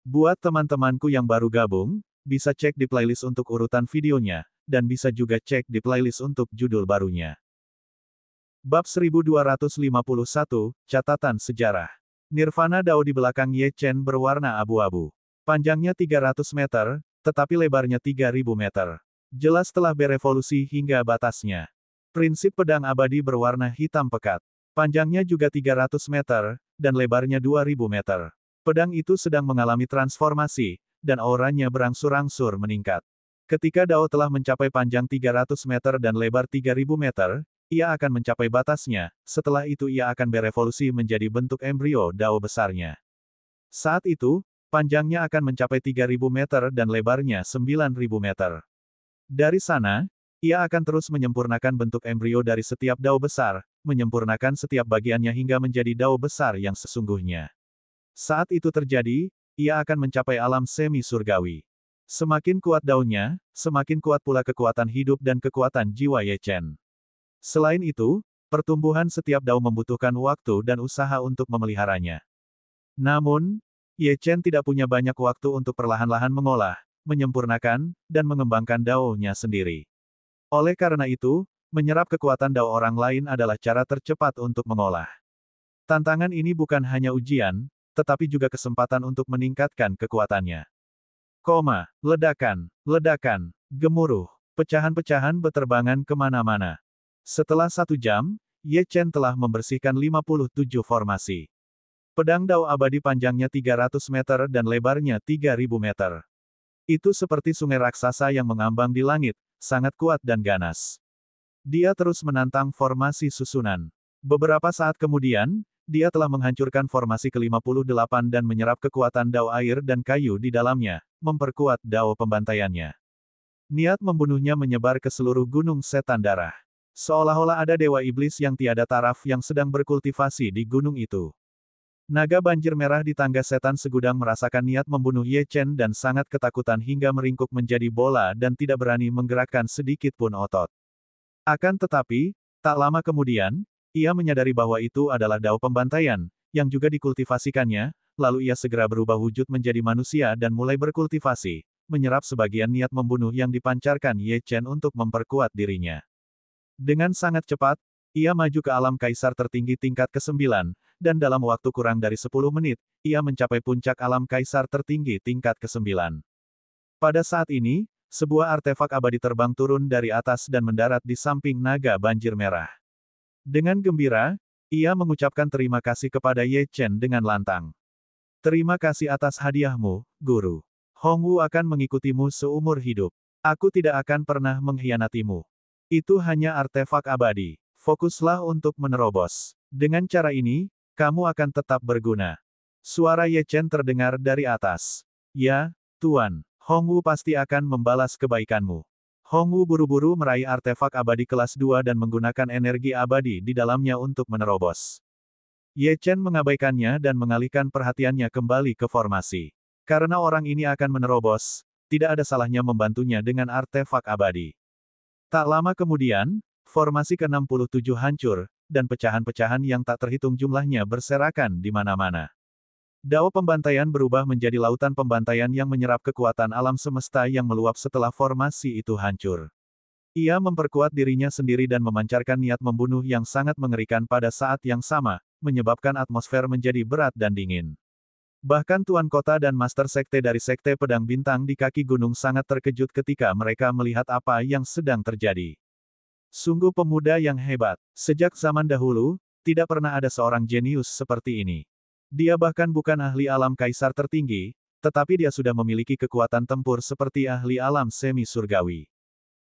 Buat teman-temanku yang baru gabung, bisa cek di playlist untuk urutan videonya, dan bisa juga cek di playlist untuk judul barunya. Bab 1251, Catatan Sejarah. Nirvana Dao di belakang Ye Chen berwarna abu-abu. Panjangnya 300 meter, tetapi lebarnya 3000 meter. Jelas telah berevolusi hingga batasnya. Prinsip pedang abadi berwarna hitam pekat. Panjangnya juga 300 meter, dan lebarnya 2000 meter. Pedang itu sedang mengalami transformasi, dan auranya berangsur-angsur meningkat. Ketika Dao telah mencapai panjang 300 meter dan lebar 3000 meter, ia akan mencapai batasnya, setelah itu ia akan berevolusi menjadi bentuk embrio Dao besarnya. Saat itu, panjangnya akan mencapai 3000 meter dan lebarnya 9000 meter. Dari sana, ia akan terus menyempurnakan bentuk embrio dari setiap Dao besar, menyempurnakan setiap bagiannya hingga menjadi Dao besar yang sesungguhnya. Saat itu terjadi, ia akan mencapai alam semi surgawi. Semakin kuat Dao-nya, semakin kuat pula kekuatan hidup dan kekuatan jiwa Ye Chen. Selain itu, pertumbuhan setiap Dao membutuhkan waktu dan usaha untuk memeliharanya. Namun, Ye Chen tidak punya banyak waktu untuk perlahan-lahan mengolah, menyempurnakan, dan mengembangkan Dao-nya sendiri. Oleh karena itu, menyerap kekuatan Dao orang lain adalah cara tercepat untuk mengolah. Tantangan ini bukan hanya ujian, tetapi juga kesempatan untuk meningkatkan kekuatannya. Ledakan, gemuruh, pecahan-pecahan beterbangan kemana-mana. Setelah 1 jam, Ye Chen telah membersihkan 57 formasi. Pedang Dao abadi panjangnya 300 meter dan lebarnya 3000 meter. Itu seperti sungai raksasa yang mengambang di langit, sangat kuat dan ganas. Dia terus menantang formasi susunan. Beberapa saat kemudian, dia telah menghancurkan formasi ke-58 dan menyerap kekuatan Dao air dan kayu di dalamnya, memperkuat Dao pembantaiannya. Niat membunuhnya menyebar ke seluruh gunung setan darah. Seolah-olah ada dewa iblis yang tiada taraf yang sedang berkultivasi di gunung itu. Naga banjir merah di tangga setan segudang merasakan niat membunuh Ye Chen dan sangat ketakutan hingga meringkuk menjadi bola dan tidak berani menggerakkan sedikit pun otot. Akan tetapi, tak lama kemudian, ia menyadari bahwa itu adalah Dao pembantaian, yang juga dikultivasikannya, lalu ia segera berubah wujud menjadi manusia dan mulai berkultivasi, menyerap sebagian niat membunuh yang dipancarkan Ye Chen untuk memperkuat dirinya. Dengan sangat cepat, ia maju ke alam kaisar tertinggi tingkat ke-9, dan dalam waktu kurang dari 10 menit, ia mencapai puncak alam kaisar tertinggi tingkat ke-9. Pada saat ini, sebuah artefak abadi terbang turun dari atas dan mendarat di samping naga banjir merah. Dengan gembira, ia mengucapkan terima kasih kepada Ye Chen dengan lantang. Terima kasih atas hadiahmu, Guru. Hongwu akan mengikutimu seumur hidup. Aku tidak akan pernah mengkhianatimu. Itu hanya artefak abadi. Fokuslah untuk menerobos. Dengan cara ini, kamu akan tetap berguna. Suara Ye Chen terdengar dari atas. Ya, Tuan. Hongwu pasti akan membalas kebaikanmu. Hongwu buru-buru meraih artefak abadi kelas 2 dan menggunakan energi abadi di dalamnya untuk menerobos. Ye Chen mengabaikannya dan mengalihkan perhatiannya kembali ke formasi. Karena orang ini akan menerobos, tidak ada salahnya membantunya dengan artefak abadi. Tak lama kemudian, formasi ke-67 hancur, dan pecahan-pecahan yang tak terhitung jumlahnya berserakan di mana-mana. Dao pembantaian berubah menjadi lautan pembantaian yang menyerap kekuatan alam semesta yang meluap setelah formasi itu hancur. Ia memperkuat dirinya sendiri dan memancarkan niat membunuh yang sangat mengerikan pada saat yang sama, menyebabkan atmosfer menjadi berat dan dingin. Bahkan Tuan Kota dan Master Sekte dari Sekte Pedang Bintang di kaki gunung sangat terkejut ketika mereka melihat apa yang sedang terjadi. Sungguh pemuda yang hebat. Sejak zaman dahulu, tidak pernah ada seorang jenius seperti ini. Dia bahkan bukan ahli alam kaisar tertinggi, tetapi dia sudah memiliki kekuatan tempur seperti ahli alam semi surgawi.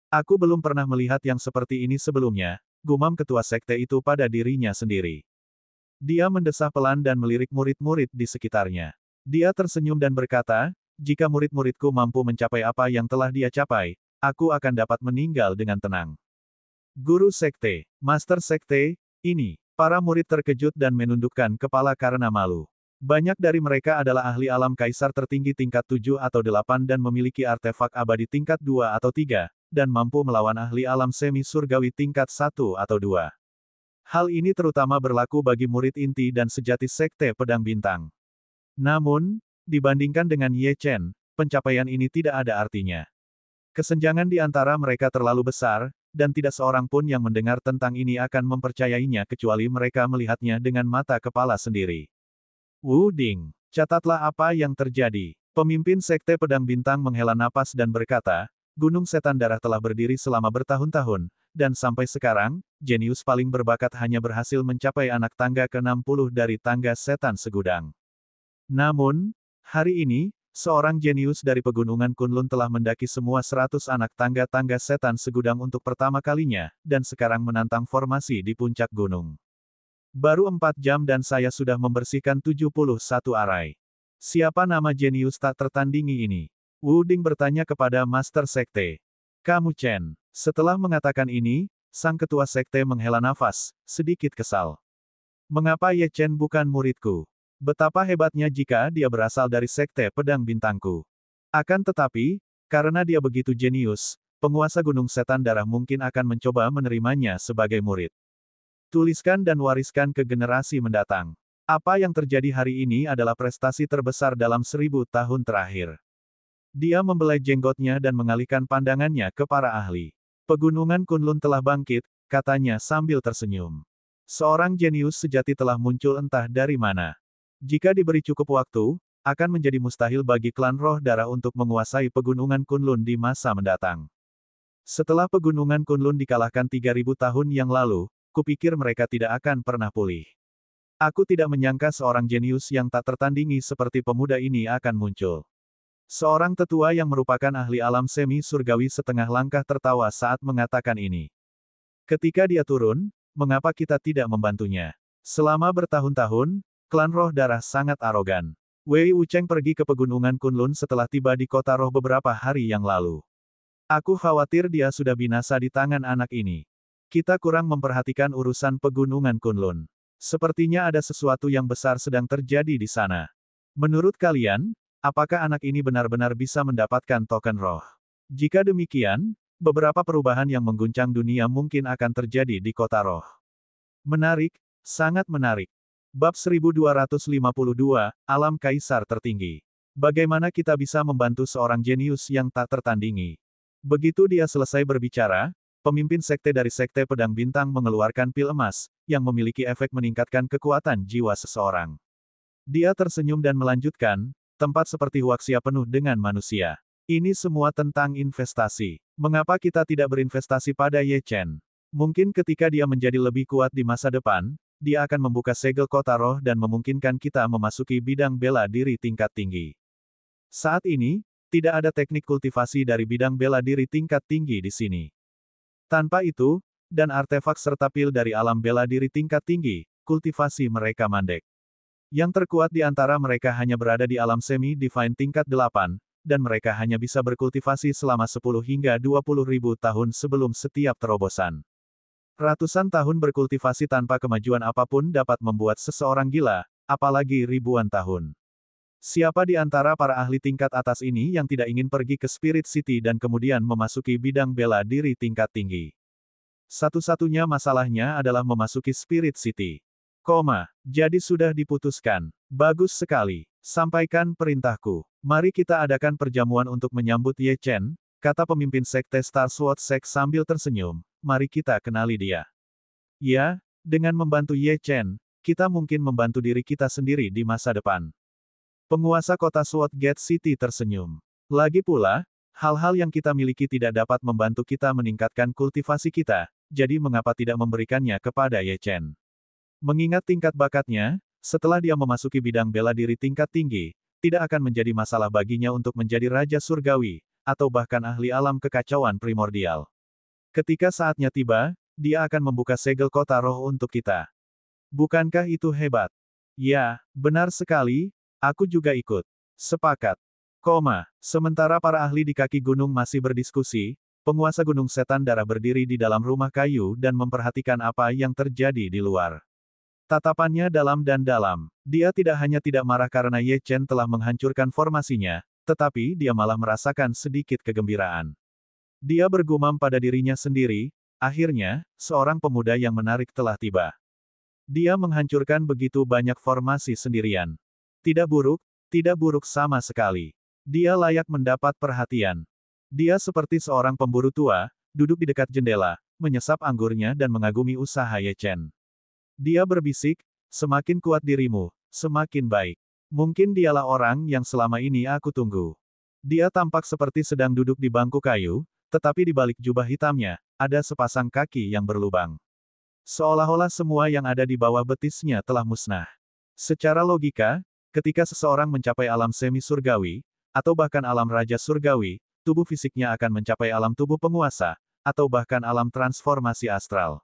Aku belum pernah melihat yang seperti ini sebelumnya, gumam ketua sekte itu pada dirinya sendiri. Dia mendesah pelan dan melirik murid-murid di sekitarnya. Dia tersenyum dan berkata, jika murid-muridku mampu mencapai apa yang telah dia capai, aku akan dapat meninggal dengan tenang. Guru sekte, master sekte, ini. Para murid terkejut dan menundukkan kepala karena malu. Banyak dari mereka adalah ahli alam kaisar tertinggi tingkat 7 atau 8 dan memiliki artefak abadi tingkat 2 atau 3, dan mampu melawan ahli alam semi surgawi tingkat 1 atau 2. Hal ini terutama berlaku bagi murid inti dan sejati Sekte Pedang Bintang. Namun, dibandingkan dengan Ye Chen, pencapaian ini tidak ada artinya. Kesenjangan di antara mereka terlalu besar, dan tidak seorang pun yang mendengar tentang ini akan mempercayainya kecuali mereka melihatnya dengan mata kepala sendiri. Wu Ding, catatlah apa yang terjadi. Pemimpin Sekte Pedang Bintang menghela napas dan berkata, Gunung Setan Darah telah berdiri selama bertahun-tahun, dan sampai sekarang, jenius paling berbakat hanya berhasil mencapai anak tangga ke-60 dari tangga setan segudang. Namun, hari ini, seorang jenius dari pegunungan Kunlun telah mendaki semua 100 anak tangga-tangga setan segudang untuk pertama kalinya, dan sekarang menantang formasi di puncak gunung. Baru 4 jam dan saya sudah membersihkan 71 arai. Siapa nama jenius tak tertandingi ini? Wu Ding bertanya kepada Master Sekte. Kamu Chen. Setelah mengatakan ini, sang ketua sekte menghela nafas, sedikit kesal. Mengapa Ye Chen bukan muridku? Betapa hebatnya jika dia berasal dari Sekte Pedang Bintangku. Akan tetapi, karena dia begitu jenius, penguasa Gunung Setan Darah mungkin akan mencoba menerimanya sebagai murid. Tuliskan dan wariskan ke generasi mendatang. Apa yang terjadi hari ini adalah prestasi terbesar dalam 1000 tahun terakhir. Dia membelai jenggotnya dan mengalihkan pandangannya ke para ahli. Pegunungan Kunlun telah bangkit, katanya sambil tersenyum. Seorang jenius sejati telah muncul entah dari mana. Jika diberi cukup waktu, akan menjadi mustahil bagi klan Roh Darah untuk menguasai pegunungan Kunlun di masa mendatang. Setelah pegunungan Kunlun dikalahkan 3000 tahun yang lalu, kupikir mereka tidak akan pernah pulih. Aku tidak menyangka seorang jenius yang tak tertandingi seperti pemuda ini akan muncul. Seorang tetua yang merupakan ahli alam semi surgawi setengah langkah tertawa saat mengatakan ini. Ketika dia turun, mengapa kita tidak membantunya? Selama bertahun-tahun, klan Roh Darah sangat arogan. Wei Wucheng pergi ke pegunungan Kunlun setelah tiba di kota roh beberapa hari yang lalu. Aku khawatir dia sudah binasa di tangan anak ini. Kita kurang memperhatikan urusan pegunungan Kunlun. Sepertinya ada sesuatu yang besar sedang terjadi di sana. Menurut kalian, apakah anak ini benar-benar bisa mendapatkan token roh? Jika demikian, beberapa perubahan yang mengguncang dunia mungkin akan terjadi di kota roh. Menarik, sangat menarik. Bab 1252, Alam Kaisar Tertinggi. Bagaimana kita bisa membantu seorang jenius yang tak tertandingi? Begitu dia selesai berbicara, pemimpin sekte dari Sekte Pedang Bintang mengeluarkan pil emas, yang memiliki efek meningkatkan kekuatan jiwa seseorang. Dia tersenyum dan melanjutkan, tempat seperti Huaxia penuh dengan manusia. Ini semua tentang investasi. Mengapa kita tidak berinvestasi pada Ye Chen? Mungkin ketika dia menjadi lebih kuat di masa depan, dia akan membuka segel kota roh dan memungkinkan kita memasuki bidang bela diri tingkat tinggi. Saat ini, tidak ada teknik kultivasi dari bidang bela diri tingkat tinggi di sini. Tanpa itu, dan artefak serta pil dari alam bela diri tingkat tinggi, kultivasi mereka mandek. Yang terkuat di antara mereka hanya berada di alam semi-divine tingkat 8, dan mereka hanya bisa berkultivasi selama 10 hingga 20 ribu tahun sebelum setiap terobosan. Ratusan tahun berkultivasi tanpa kemajuan apapun dapat membuat seseorang gila, apalagi ribuan tahun. Siapa di antara para ahli tingkat atas ini yang tidak ingin pergi ke Spirit City dan kemudian memasuki bidang bela diri tingkat tinggi? Satu-satunya masalahnya adalah memasuki Spirit City. Jadi sudah diputuskan. Bagus sekali. Sampaikan perintahku. Mari kita adakan perjamuan untuk menyambut Ye Chen, kata pemimpin sekte Star Sword Sect sambil tersenyum. Mari kita kenali dia. Ya, dengan membantu Ye Chen, kita mungkin membantu diri kita sendiri di masa depan. Penguasa kota Sword Gate City tersenyum. Lagi pula, hal-hal yang kita miliki tidak dapat membantu kita meningkatkan kultivasi kita, jadi mengapa tidak memberikannya kepada Ye Chen? Mengingat tingkat bakatnya, setelah dia memasuki bidang bela diri tingkat tinggi, tidak akan menjadi masalah baginya untuk menjadi Raja Surgawi, atau bahkan ahli alam kekacauan primordial. Ketika saatnya tiba, dia akan membuka segel kota roh untuk kita. Bukankah itu hebat? Ya, benar sekali, aku juga ikut. Sepakat. Sementara para ahli di kaki gunung masih berdiskusi, penguasa Gunung Setan Darah berdiri di dalam rumah kayu dan memperhatikan apa yang terjadi di luar. Tatapannya dalam dan dalam. Dia tidak hanya tidak marah karena Ye Chen telah menghancurkan formasinya, tetapi dia malah merasakan sedikit kegembiraan. Dia bergumam pada dirinya sendiri, akhirnya, seorang pemuda yang menarik telah tiba. Dia menghancurkan begitu banyak formasi sendirian. Tidak buruk, Tidak buruk sama sekali. Dia layak mendapat perhatian. Dia seperti seorang pemburu tua, duduk di dekat jendela, menyesap anggurnya dan mengagumi usaha Ye Chen. Dia berbisik, semakin kuat dirimu, semakin baik. Mungkin dialah orang yang selama ini aku tunggu. Dia tampak seperti sedang duduk di bangku kayu, tetapi di balik jubah hitamnya, ada sepasang kaki yang berlubang. Seolah-olah semua yang ada di bawah betisnya telah musnah. Secara logika, ketika seseorang mencapai alam semi surgawi, atau bahkan alam raja surgawi, tubuh fisiknya akan mencapai alam tubuh penguasa, atau bahkan alam transformasi astral.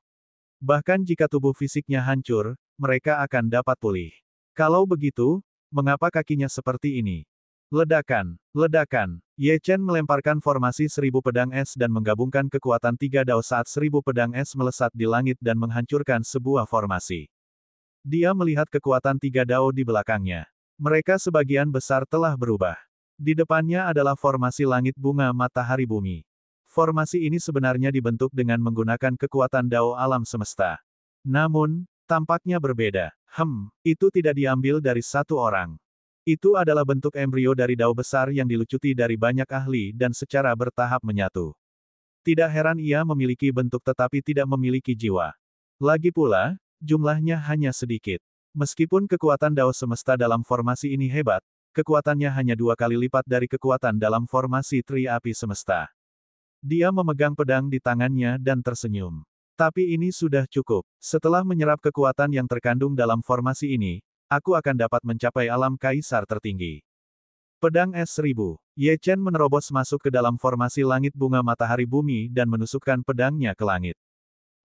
Bahkan jika tubuh fisiknya hancur, mereka akan dapat pulih. Kalau begitu, mengapa kakinya seperti ini? Ledakan, ledakan. Ye Chen melemparkan formasi 1000 pedang es dan menggabungkan kekuatan 3 dao saat 1000 pedang es melesat di langit dan menghancurkan sebuah formasi. Dia melihat kekuatan 3 dao di belakangnya. Mereka sebagian besar telah berubah. Di depannya adalah formasi langit bunga matahari bumi. Formasi ini sebenarnya dibentuk dengan menggunakan kekuatan dao alam semesta. Namun, tampaknya berbeda. Itu tidak diambil dari satu orang. Itu adalah bentuk embrio dari dao besar yang dilucuti dari banyak ahli dan secara bertahap menyatu. Tidak heran ia memiliki bentuk tetapi tidak memiliki jiwa. Lagi pula, jumlahnya hanya sedikit. Meskipun kekuatan dao semesta dalam formasi ini hebat, kekuatannya hanya 2 kali lipat dari kekuatan dalam formasi Tri Api Semesta. Dia memegang pedang di tangannya dan tersenyum. Tapi ini sudah cukup. Setelah menyerap kekuatan yang terkandung dalam formasi ini, aku akan dapat mencapai alam kaisar tertinggi. Pedang es 1000. Ye Chen menerobos masuk ke dalam formasi langit bunga matahari bumi dan menusukkan pedangnya ke langit.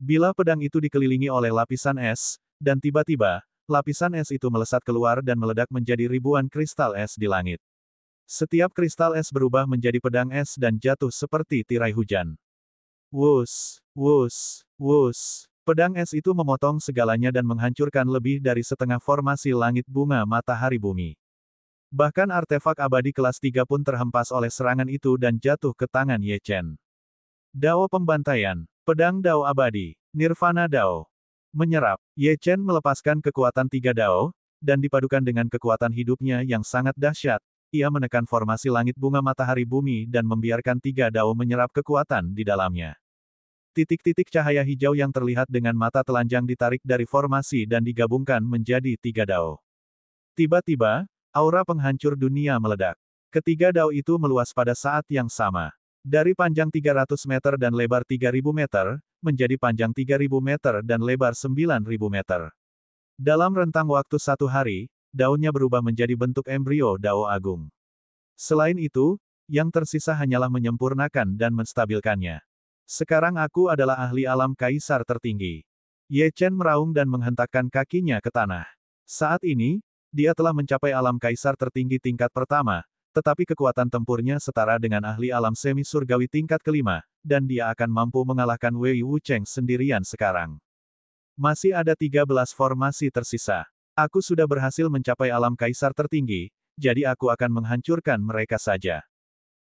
Bila pedang itu dikelilingi oleh lapisan es, dan tiba-tiba, lapisan es itu melesat keluar dan meledak menjadi ribuan kristal es di langit. Setiap kristal es berubah menjadi pedang es dan jatuh seperti tirai hujan. Wus, wus, wus. Pedang es itu memotong segalanya dan menghancurkan lebih dari setengah formasi langit bunga matahari bumi. Bahkan artefak abadi kelas 3 pun terhempas oleh serangan itu dan jatuh ke tangan Ye Chen. Dao pembantaian. Pedang dao abadi. Nirvana dao. Menyerap. Ye Chen melepaskan kekuatan 3 dao, dan dipadukan dengan kekuatan hidupnya yang sangat dahsyat, ia menekan formasi langit bunga matahari bumi dan membiarkan 3 dao menyerap kekuatan di dalamnya. Titik-titik cahaya hijau yang terlihat dengan mata telanjang ditarik dari formasi dan digabungkan menjadi 3 dao. Tiba-tiba, aura penghancur dunia meledak. Ketiga dao itu meluas pada saat yang sama. Dari panjang 300 meter dan lebar 3000 meter, menjadi panjang 3000 meter dan lebar 9000 meter. Dalam rentang waktu 1 hari, daunnya berubah menjadi bentuk embrio dao agung. Selain itu, yang tersisa hanyalah menyempurnakan dan menstabilkannya. Sekarang aku adalah ahli alam kaisar tertinggi. Ye Chen meraung dan menghentakkan kakinya ke tanah. Saat ini, dia telah mencapai alam kaisar tertinggi tingkat pertama, tetapi kekuatan tempurnya setara dengan ahli alam semi surgawi tingkat kelima, dan dia akan mampu mengalahkan Wei Wucheng sendirian sekarang. Masih ada 13 formasi tersisa. Aku sudah berhasil mencapai alam kaisar tertinggi, jadi aku akan menghancurkan mereka saja.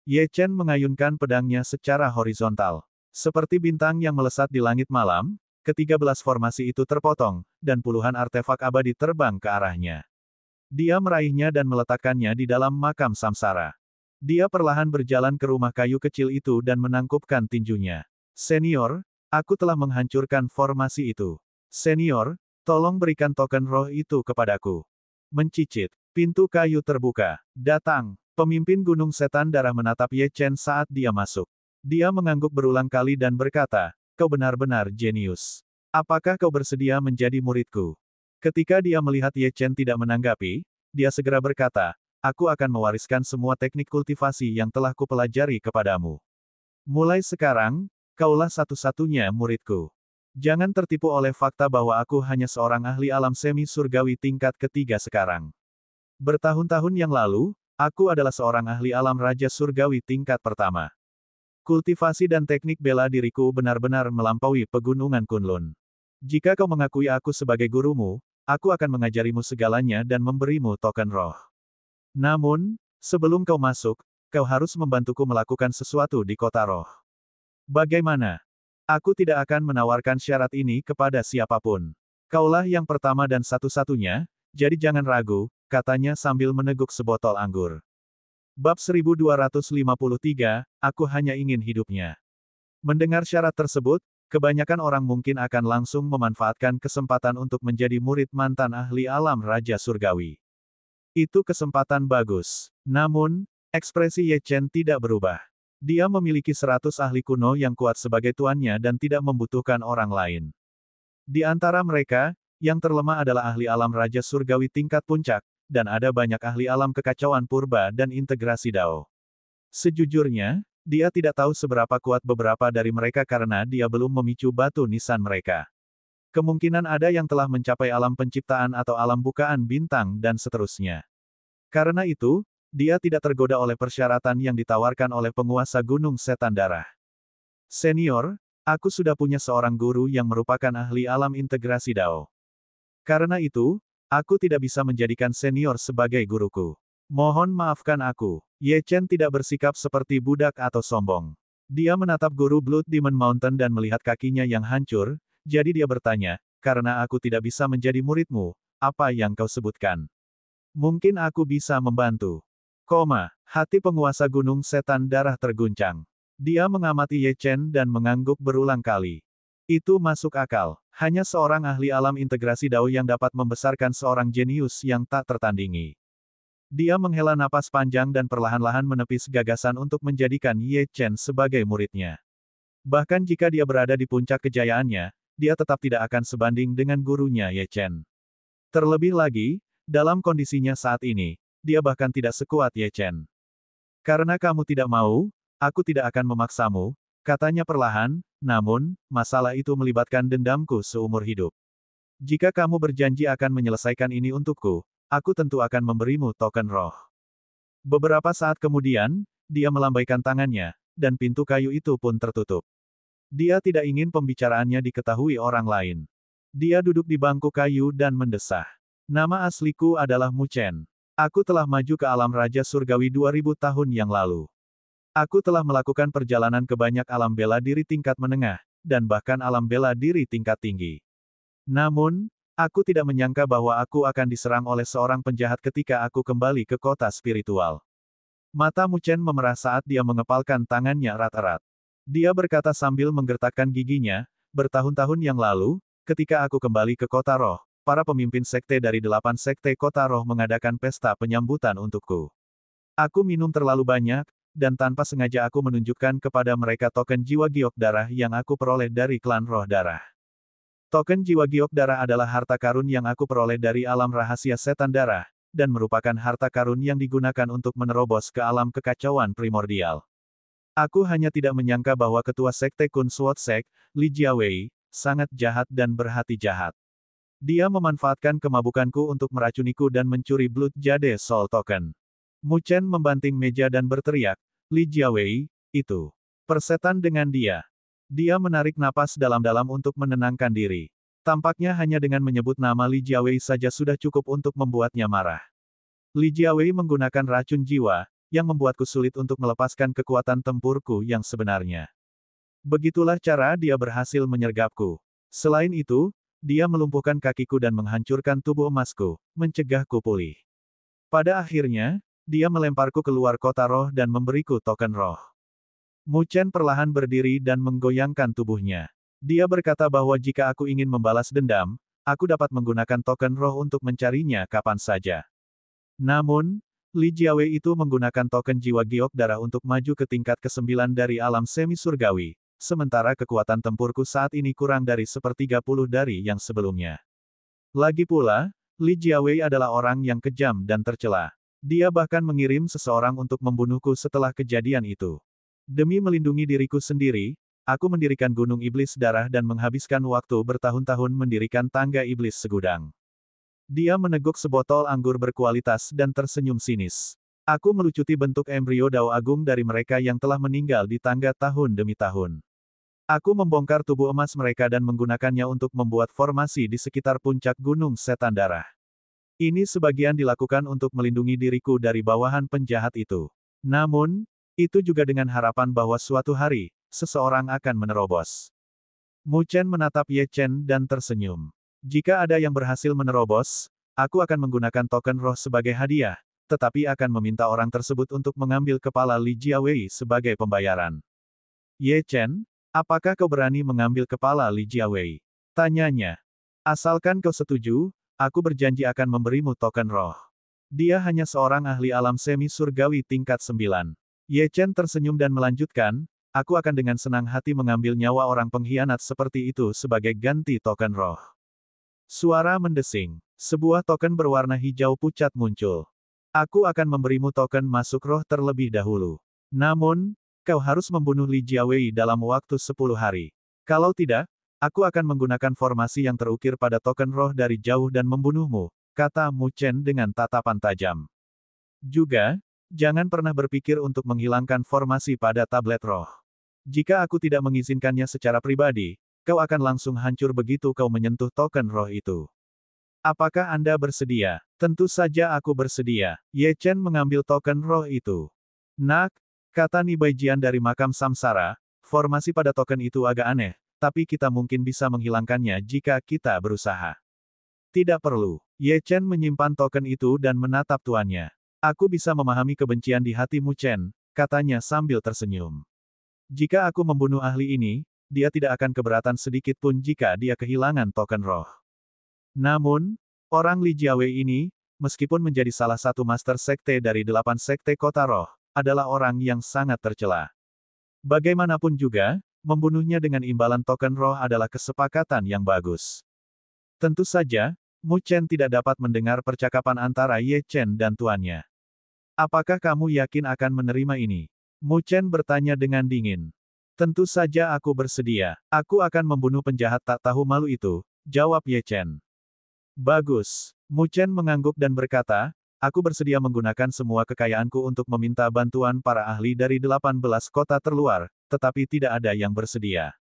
Ye Chen mengayunkan pedangnya secara horizontal. Seperti bintang yang melesat di langit malam, ke-13 formasi itu terpotong, dan puluhan artefak abadi terbang ke arahnya. Dia meraihnya dan meletakkannya di dalam makam samsara. Dia perlahan berjalan ke rumah kayu kecil itu dan menangkupkan tinjunya. Senior, aku telah menghancurkan formasi itu. Senior, tolong berikan token roh itu kepadaku. Mencicit. Pintu kayu terbuka. Datang. Pemimpin Gunung Setan Darah menatap Ye Chen saat dia masuk. Dia mengangguk berulang kali dan berkata, kau benar-benar jenius. Apakah kau bersedia menjadi muridku? Ketika dia melihat Ye Chen tidak menanggapi, dia segera berkata, aku akan mewariskan semua teknik kultivasi yang telah kupelajari kepadamu. Mulai sekarang, kaulah satu-satunya muridku. Jangan tertipu oleh fakta bahwa aku hanya seorang ahli alam semi surgawi tingkat ketiga sekarang. Bertahun-tahun yang lalu, aku adalah seorang ahli alam raja surgawi tingkat pertama. Kultivasi dan teknik bela diriku benar-benar melampaui pegunungan Kunlun. Jika kau mengakui aku sebagai gurumu, aku akan mengajarimu segalanya dan memberimu token roh. Namun, sebelum kau masuk, kau harus membantuku melakukan sesuatu di kota roh. Bagaimana? Aku tidak akan menawarkan syarat ini kepada siapapun. Kaulah yang pertama dan satu-satunya, jadi jangan ragu, katanya sambil meneguk sebotol anggur. Bab 1253, aku hanya ingin hidupnya. Mendengar syarat tersebut, kebanyakan orang mungkin akan langsung memanfaatkan kesempatan untuk menjadi murid mantan ahli alam Raja Surgawi. Itu kesempatan bagus. Namun, ekspresi Ye Chen tidak berubah. Dia memiliki 100 ahli kuno yang kuat sebagai tuannya dan tidak membutuhkan orang lain. Di antara mereka, yang terlemah adalah ahli alam Raja Surgawi tingkat puncak, dan ada banyak ahli alam kekacauan purba dan integrasi Dao. Sejujurnya, dia tidak tahu seberapa kuat beberapa dari mereka karena dia belum memicu batu nisan mereka. Kemungkinan ada yang telah mencapai alam penciptaan atau alam bukaan bintang dan seterusnya. Karena itu, dia tidak tergoda oleh persyaratan yang ditawarkan oleh penguasa Gunung Setan Darah. Senior, aku sudah punya seorang guru yang merupakan ahli alam integrasi Dao. Karena itu, aku tidak bisa menjadikan senior sebagai guruku. Mohon maafkan aku. Ye Chen tidak bersikap seperti budak atau sombong. Dia menatap guru Blood Demon Mountain dan melihat kakinya yang hancur, jadi dia bertanya, karena aku tidak bisa menjadi muridmu, apa yang kau sebutkan? Mungkin aku bisa membantu. Hati penguasa Gunung Setan Darah terguncang. Dia mengamati Ye Chen dan mengangguk berulang kali. Itu masuk akal. Hanya seorang ahli alam integrasi Dao yang dapat membesarkan seorang jenius yang tak tertandingi. Dia menghela napas panjang dan perlahan-lahan menepis gagasan untuk menjadikan Ye Chen sebagai muridnya. Bahkan jika dia berada di puncak kejayaannya, dia tetap tidak akan sebanding dengan gurunya Ye Chen. Terlebih lagi, dalam kondisinya saat ini, dia bahkan tidak sekuat Ye Chen. Karena kamu tidak mau, aku tidak akan memaksamu, katanya perlahan, namun, masalah itu melibatkan dendamku seumur hidup. Jika kamu berjanji akan menyelesaikan ini untukku, aku tentu akan memberimu token roh. Beberapa saat kemudian, dia melambaikan tangannya, dan pintu kayu itu pun tertutup. Dia tidak ingin pembicaraannya diketahui orang lain. Dia duduk di bangku kayu dan mendesah. Nama asliku adalah Mu Chen. Aku telah maju ke alam Raja Surgawi 2000 tahun yang lalu. Aku telah melakukan perjalanan ke banyak alam bela diri tingkat menengah, dan bahkan alam bela diri tingkat tinggi. Namun, aku tidak menyangka bahwa aku akan diserang oleh seorang penjahat ketika aku kembali ke kota spiritual. Mata Mu Chen memerah saat dia mengepalkan tangannya erat-erat. Dia berkata sambil menggertakkan giginya, bertahun-tahun yang lalu, ketika aku kembali ke kota roh, para pemimpin sekte dari 8 sekte kota roh mengadakan pesta penyambutan untukku. Aku minum terlalu banyak, dan tanpa sengaja aku menunjukkan kepada mereka token jiwa giok darah yang aku peroleh dari klan roh darah. Token jiwa giok darah adalah harta karun yang aku peroleh dari alam rahasia setan darah, dan merupakan harta karun yang digunakan untuk menerobos ke alam kekacauan primordial. Aku hanya tidak menyangka bahwa ketua sekte Kun Sword Sek, Li Jiawei, sangat jahat dan berhati jahat. Dia memanfaatkan kemabukanku untuk meracuniku dan mencuri Blood Jade Soul Token. Mu Chen membanting meja dan berteriak, Li Jiawei, itu persetan dengan dia. Dia menarik napas dalam-dalam untuk menenangkan diri. Tampaknya hanya dengan menyebut nama Li Jiawei saja sudah cukup untuk membuatnya marah. Li Jiawei menggunakan racun jiwa, yang membuatku sulit untuk melepaskan kekuatan tempurku yang sebenarnya. Begitulah cara dia berhasil menyergapku. Selain itu, dia melumpuhkan kakiku dan menghancurkan tubuh emasku, mencegahku pulih. Pada akhirnya, dia melemparku keluar kota roh dan memberiku token roh. Mu Chen perlahan berdiri dan menggoyangkan tubuhnya. Dia berkata bahwa jika aku ingin membalas dendam, aku dapat menggunakan token roh untuk mencarinya kapan saja. Namun, Li Jiawei itu menggunakan token jiwa giok darah untuk maju ke tingkat ke-9 dari alam semi surgawi, sementara kekuatan tempurku saat ini kurang dari 1/30 dari yang sebelumnya. Lagi pula, Li Jiawei adalah orang yang kejam dan tercela. Dia bahkan mengirim seseorang untuk membunuhku setelah kejadian itu. Demi melindungi diriku sendiri, aku mendirikan Gunung Iblis Darah dan menghabiskan waktu bertahun-tahun mendirikan tangga iblis segudang. Dia meneguk sebotol anggur berkualitas dan tersenyum sinis. Aku melucuti bentuk embrio Dao Agung dari mereka yang telah meninggal di tangga tahun demi tahun. Aku membongkar tubuh emas mereka dan menggunakannya untuk membuat formasi di sekitar puncak Gunung Setan Darah. Ini sebagian dilakukan untuk melindungi diriku dari bawahan penjahat itu. Namun, itu juga dengan harapan bahwa suatu hari, seseorang akan menerobos. Mu Chen menatap Ye Chen dan tersenyum. Jika ada yang berhasil menerobos, aku akan menggunakan token roh sebagai hadiah, tetapi akan meminta orang tersebut untuk mengambil kepala Li Jiawei sebagai pembayaran. Ye Chen, apakah kau berani mengambil kepala Li Jiawei? Tanyanya. Asalkan kau setuju, aku berjanji akan memberimu token roh. Dia hanya seorang ahli alam semi surgawi tingkat 9. Ye Chen tersenyum dan melanjutkan, aku akan dengan senang hati mengambil nyawa orang pengkhianat seperti itu sebagai ganti token roh. Suara mendesing. Sebuah token berwarna hijau pucat muncul. Aku akan memberimu token masuk roh terlebih dahulu. Namun, kau harus membunuh Li Jiawei dalam waktu 10 hari. Kalau tidak, aku akan menggunakan formasi yang terukir pada token roh dari jauh dan membunuhmu, kata Mu Chen dengan tatapan tajam. Juga, jangan pernah berpikir untuk menghilangkan formasi pada tablet roh. Jika aku tidak mengizinkannya secara pribadi, kau akan langsung hancur begitu kau menyentuh token roh itu. Apakah Anda bersedia? Tentu saja aku bersedia. Ye Chen mengambil token roh itu. Nak, kata Nibaijian dari makam Samsara, formasi pada token itu agak aneh, tapi kita mungkin bisa menghilangkannya jika kita berusaha. Tidak perlu. Ye Chen menyimpan token itu dan menatap tuannya. Aku bisa memahami kebencian di hati Mu Chen, katanya sambil tersenyum. Jika aku membunuh ahli ini, dia tidak akan keberatan sedikit pun jika dia kehilangan token roh. Namun, orang Li Jiawei ini, meskipun menjadi salah satu master sekte dari 8 sekte kota roh, adalah orang yang sangat tercela. Bagaimanapun juga, membunuhnya dengan imbalan token roh adalah kesepakatan yang bagus. Tentu saja, Mu Chen tidak dapat mendengar percakapan antara Ye Chen dan tuannya. Apakah kamu yakin akan menerima ini? Mu Chen bertanya dengan dingin. Tentu saja aku bersedia. Aku akan membunuh penjahat tak tahu malu itu, jawab Ye Chen. Bagus. Mu Chen mengangguk dan berkata, aku bersedia menggunakan semua kekayaanku untuk meminta bantuan para ahli dari 18 kota terluar, tetapi tidak ada yang bersedia.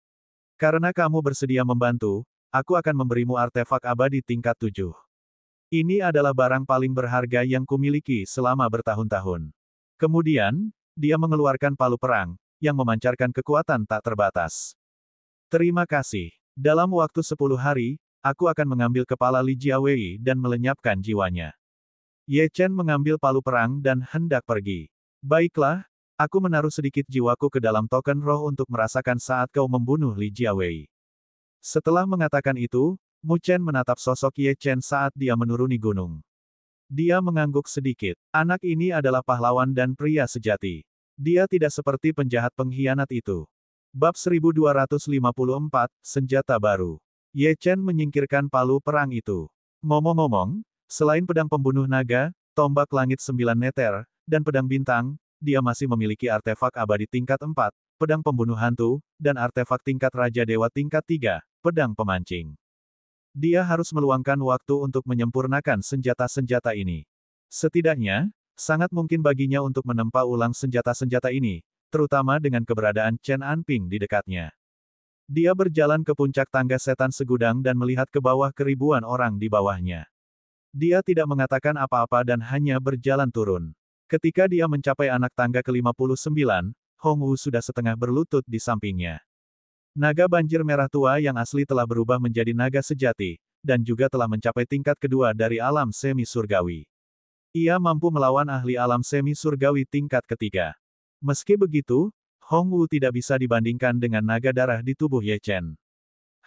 Karena kamu bersedia membantu, aku akan memberimu artefak abadi tingkat 7. Ini adalah barang paling berharga yang kumiliki selama bertahun-tahun. Kemudian, dia mengeluarkan palu perang, yang memancarkan kekuatan tak terbatas. Terima kasih. Dalam waktu 10 hari, aku akan mengambil kepala Li Jiawei dan melenyapkan jiwanya. Ye Chen mengambil palu perang dan hendak pergi. Baiklah, aku menaruh sedikit jiwaku ke dalam token roh untuk merasakan saat kau membunuh Li Jiawei. Setelah mengatakan itu, Mu Chen menatap sosok Ye Chen saat dia menuruni gunung. Dia mengangguk sedikit. Anak ini adalah pahlawan dan pria sejati. Dia tidak seperti penjahat pengkhianat itu. Bab 1254, Senjata Baru. Ye Chen menyingkirkan palu perang itu. Ngomong-ngomong, selain pedang pembunuh naga, tombak langit 9 meter, dan pedang bintang, dia masih memiliki artefak abadi tingkat 4, pedang pembunuh hantu, dan artefak tingkat Raja Dewa tingkat 3, pedang pemancing. Dia harus meluangkan waktu untuk menyempurnakan senjata-senjata ini. Setidaknya, sangat mungkin baginya untuk menempa ulang senjata-senjata ini, terutama dengan keberadaan Chen Anping di dekatnya. Dia berjalan ke puncak tangga setan segudang dan melihat ke bawah ke ribuan orang di bawahnya. Dia tidak mengatakan apa-apa dan hanya berjalan turun. Ketika dia mencapai anak tangga ke-59, Hong Wu sudah setengah berlutut di sampingnya. Naga banjir merah tua yang asli telah berubah menjadi naga sejati, dan juga telah mencapai tingkat kedua dari alam semi surgawi. Ia mampu melawan ahli alam semi surgawi tingkat ketiga. Meski begitu, Hong Wu tidak bisa dibandingkan dengan naga darah di tubuh Ye Chen.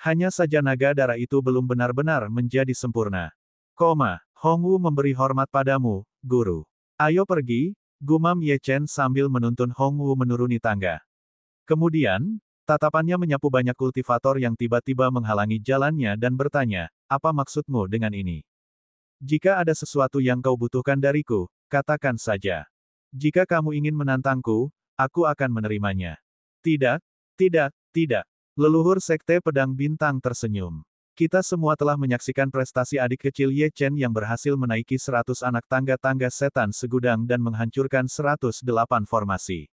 Hanya saja naga darah itu belum benar-benar menjadi sempurna. Hong Wu memberi hormat padamu, guru. Ayo pergi, gumam Ye Chen sambil menuntun Hong Wu menuruni tangga. Kemudian, tatapannya menyapu banyak kultivator yang tiba-tiba menghalangi jalannya dan bertanya, apa maksudmu dengan ini? Jika ada sesuatu yang kau butuhkan dariku, katakan saja. Jika kamu ingin menantangku, aku akan menerimanya. Tidak, tidak, tidak. Leluhur Sekte Pedang Bintang tersenyum. Kita semua telah menyaksikan prestasi adik kecil Ye Chen yang berhasil menaiki 100 anak tangga-tangga setan segudang dan menghancurkan 108 formasi.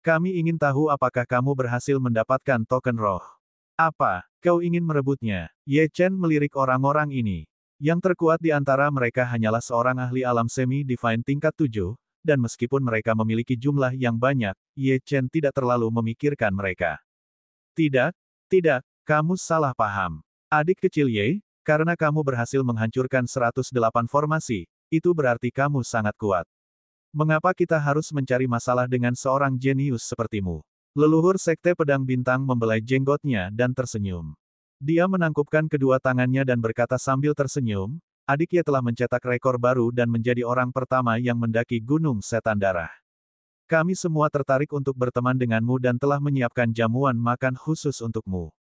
Kami ingin tahu apakah kamu berhasil mendapatkan token roh. Apa, kau ingin merebutnya? Ye Chen melirik orang-orang ini. Yang terkuat di antara mereka hanyalah seorang ahli alam semi-divine tingkat 7, dan meskipun mereka memiliki jumlah yang banyak, Ye Chen tidak terlalu memikirkan mereka. Tidak, tidak, kamu salah paham. Adik kecil Ye, Karena kamu berhasil menghancurkan 108 formasi, itu berarti kamu sangat kuat. Mengapa kita harus mencari masalah dengan seorang jenius sepertimu? Leluhur Sekte Pedang Bintang membelai jenggotnya dan tersenyum. Dia menangkupkan kedua tangannya dan berkata sambil tersenyum, adik Ye telah mencetak rekor baru dan menjadi orang pertama yang mendaki Gunung Setan Darah. Kami semua tertarik untuk berteman denganmu dan telah menyiapkan jamuan makan khusus untukmu.